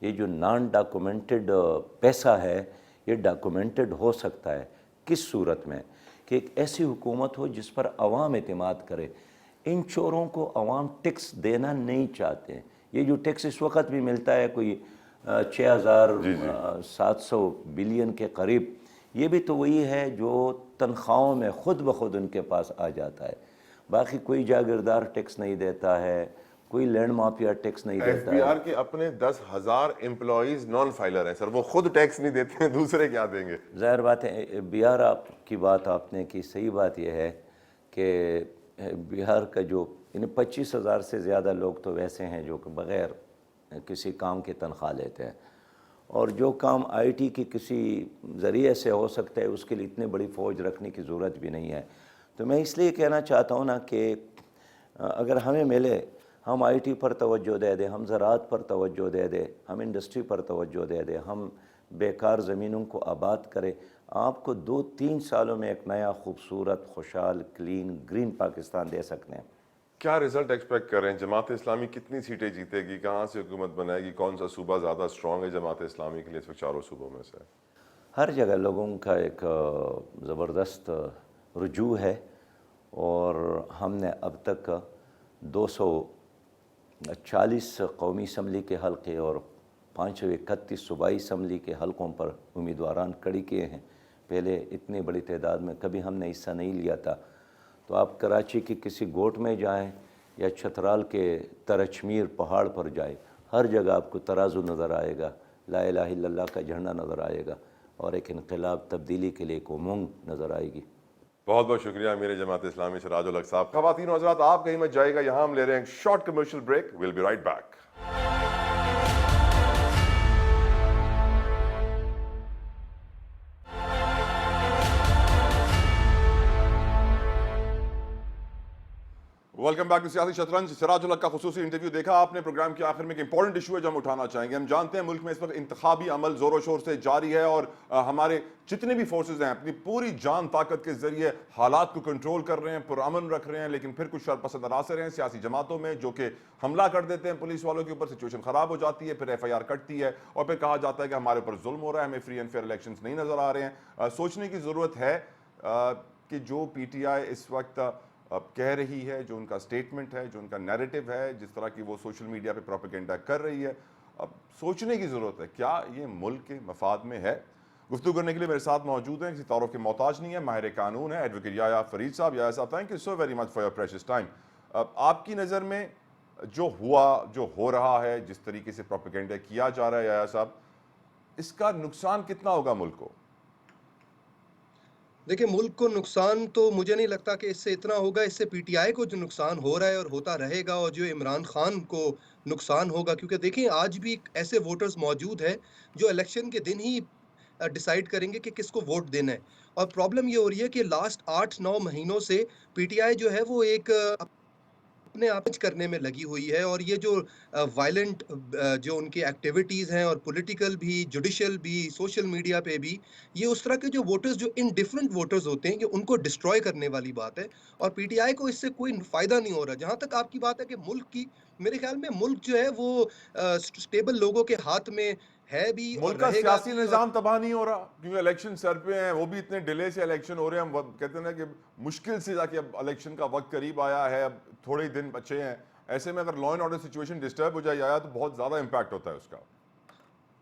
Speaker 2: یہ جو نان ڈاکومنٹڈ پیسہ ہے یہ ڈاکومنٹڈ ہو سکتا ہے. کس صورت میں؟ کہ ایک ایسی حکومت ہو جس پر عوام اعتماد کرے. ان چوروں کو عوام ٹیکس دینا نہیں چاہتے. یہ جو ٹیکس اس وقت بھی ملتا ہے کوئی 6700 بلین کے قریب, یہ بھی تو وہی ہے جو تنخواہوں میں خود بخود ان کے پاس آ جاتا ہے. باقی کوئی جاگیردار ٹیکس نہیں دیتا ہے, کوئی لینڈ مافیا ٹیکس نہیں
Speaker 1: ایف
Speaker 2: دیتا
Speaker 1: بی
Speaker 2: ہے.
Speaker 1: آر کے اپنے 10,000 امپلائیز نان فائلر ہیں سر, وہ خود ٹیکس نہیں دیتے ہیں, دوسرے کیا دیں گے؟
Speaker 2: ظاہر بات ہے, بہار آپ کی بات آپ نے کی, صحیح بات یہ ہے کہ بہار کا جو 25,000 سے زیادہ لوگ تو ویسے ہیں جو کہ بغیر کسی کام کی تنخواہ لیتے ہیں, اور جو کام آئی ٹی کی کسی ذریعے سے ہو سکتا ہے اس کے لیے اتنی بڑی فوج رکھنے کی ضرورت بھی نہیں ہے. تو میں اس لیے کہنا چاہتا ہوں نا کہ اگر ہمیں ملے, ہم آئی ٹی پر توجہ دے دیں, ہم زراعت پر توجہ دے دیں, ہم انڈسٹری پر توجہ دے دیں, ہم بیکار زمینوں کو آباد کریں, آپ کو 2-3 سالوں میں ایک نیا خوبصورت, خوشحال, کلین, گرین پاکستان دے سکتے ہیں.
Speaker 1: کیا رزلٹ ایکسپیکٹ کر رہے ہیں؟ جماعت اسلامی کتنی سیٹیں جیتے گی, کہاں سے حکومت بنائے گی, کون سا صوبہ زیادہ اسٹرانگ ہے جماعت اسلامی کے لیے اس وقت چاروں صوبوں میں سے؟
Speaker 2: ہر جگہ لوگوں کا ایک زبردست رجوع ہے, اور ہم نے اب تک 240 قومی اسمبلی کے حلقے اور 531 صوبائی اسمبلی کے حلقوں پر امیدواران کھڑی کیے ہیں. پہلے اتنی بڑی تعداد میں کبھی ہم نے حصہ نہیں لیا تھا. تو آپ کراچی کی کسی گوٹ میں جائیں یا چھترال کے ترچمیر پہاڑ پر جائیں, ہر جگہ آپ کو ترازو نظر آئے گا, لا الہ الا اللہ کا جھنڈا نظر آئے گا, اور ایک انقلاب تبدیلی کے لیے ایک امنگ نظر آئے گی.
Speaker 1: بہت بہت شکریہ میرے جماعت اسلامی سراج الحق صاحب. خواتین و حضرات, آپ کہیں مت جائے گا, یہاں ہم لے رہے ہیں ایک short commercial break. We'll be right back. Welcome back to سیاسی شطرنج. سراج الحق کا خصوصی انٹرویو دیکھا آپ نے. پروگرام کے آخر میں ایک امپورٹنٹ ایشو ہے جو ہم اٹھانا چاہیں گے. ہم جانتے ہیں ملک میں اس وقت انتخابی عمل زور و شور سے جاری ہے, اور ہمارے جتنے بھی فورسز ہیں اپنی پوری جان طاقت کے ذریعے حالات کو کنٹرول کر رہے ہیں, پرامن رکھ رہے ہیں. لیکن پھر کچھ شرپسند عناصر ہیں سیاسی جماعتوں میں جو کہ حملہ کر دیتے ہیں پولیس والوں کے اوپر, سچویشن خراب ہو جاتی ہے, پھر ایف آئی آر کٹتی ہے, اور پھر کہا جاتا ہے کہ ہمارے اوپر ظلم ہو رہا ہے, ہمیں فری اینڈ فیئر الیکشنز نہیں نظر آ رہے ہیں. سوچنے کی ضرورت ہے کہ جو پی ٹی آئی اس وقت کہہ رہی ہے, جو ان کا سٹیٹمنٹ ہے, جو ان کا نیریٹو ہے, جس طرح کی وہ سوشل میڈیا پہ پروپیگنڈا کر رہی ہے, اب سوچنے کی ضرورت ہے کیا یہ ملک کے مفاد میں ہے. گفتگو کرنے کے لیے میرے ساتھ موجود ہیں, کسی تعارف کے محتاج نہیں ہے, ماہر قانون ہے ایڈوکیٹ یحییٰ فرید صاحب. یحییٰ صاحب, thank you so very much for your precious time. آپ کی نظر میں جو ہوا, جو ہو رہا ہے, جس طریقے سے پروپیگنڈا کیا جا رہا ہے, یحییٰ صاحب, اس کا نقصان کتنا ہوگا ملک کو؟
Speaker 3: دیکھیں, ملک کو نقصان تو مجھے نہیں لگتا کہ اس سے اتنا ہوگا. اس سے پی ٹی آئی کو جو نقصان ہو رہا ہے اور ہوتا رہے گا, اور جو عمران خان کو نقصان ہوگا, کیونکہ دیکھیں آج بھی ایسے ووٹرز موجود ہیں جو الیکشن کے دن ہی ڈیسائیڈ کریں گے کہ کس کو ووٹ دینا ہے. اور پرابلم یہ ہو رہی ہے کہ لاسٹ 8-9 مہینوں سے پی ٹی آئی جو ہے وہ ایک اپنے آپ کرنے میں لگی ہوئی ہے, اور یہ جو وائلنٹ جو ان کی ایکٹیویٹیز ہیں, اور پولیٹیکل بھی, جوڈیشل بھی, سوشل میڈیا پہ بھی, یہ اس طرح کے جو ووٹرز جو انڈیفرنٹ ووٹرز ہوتے ہیں, کہ ان کو ڈسٹروائے کرنے والی بات ہے. اور پی ٹی آئی کو اس سے کوئی فائدہ نہیں ہو رہا. جہاں تک آپ کی بات ہے کہ ملک کی, میرے خیال میں ملک جو ہے وہ اسٹیبل لوگوں کے ہاتھ میں ہے بھی اور
Speaker 1: ملک کا
Speaker 3: رہے گا
Speaker 1: سیاسی
Speaker 3: بھی. اور
Speaker 1: نظام تباہ نہیں ہو رہا کیونکہ الیکشن سر پہ ہیں, وہ بھی اتنے ڈیلے سے الیکشن ہو رہے ہیں. ہم کہتے ہیں نا کہ مشکل سے جا کے اب الیکشن کا وقت قریب آیا ہے, اب تھوڑے ہی دن بچے ہیں. ایسے میں اگر law and order situation disturb ہو جائے یا تو بہت زیادہ امپیکٹ ہوتا ہے اس کا.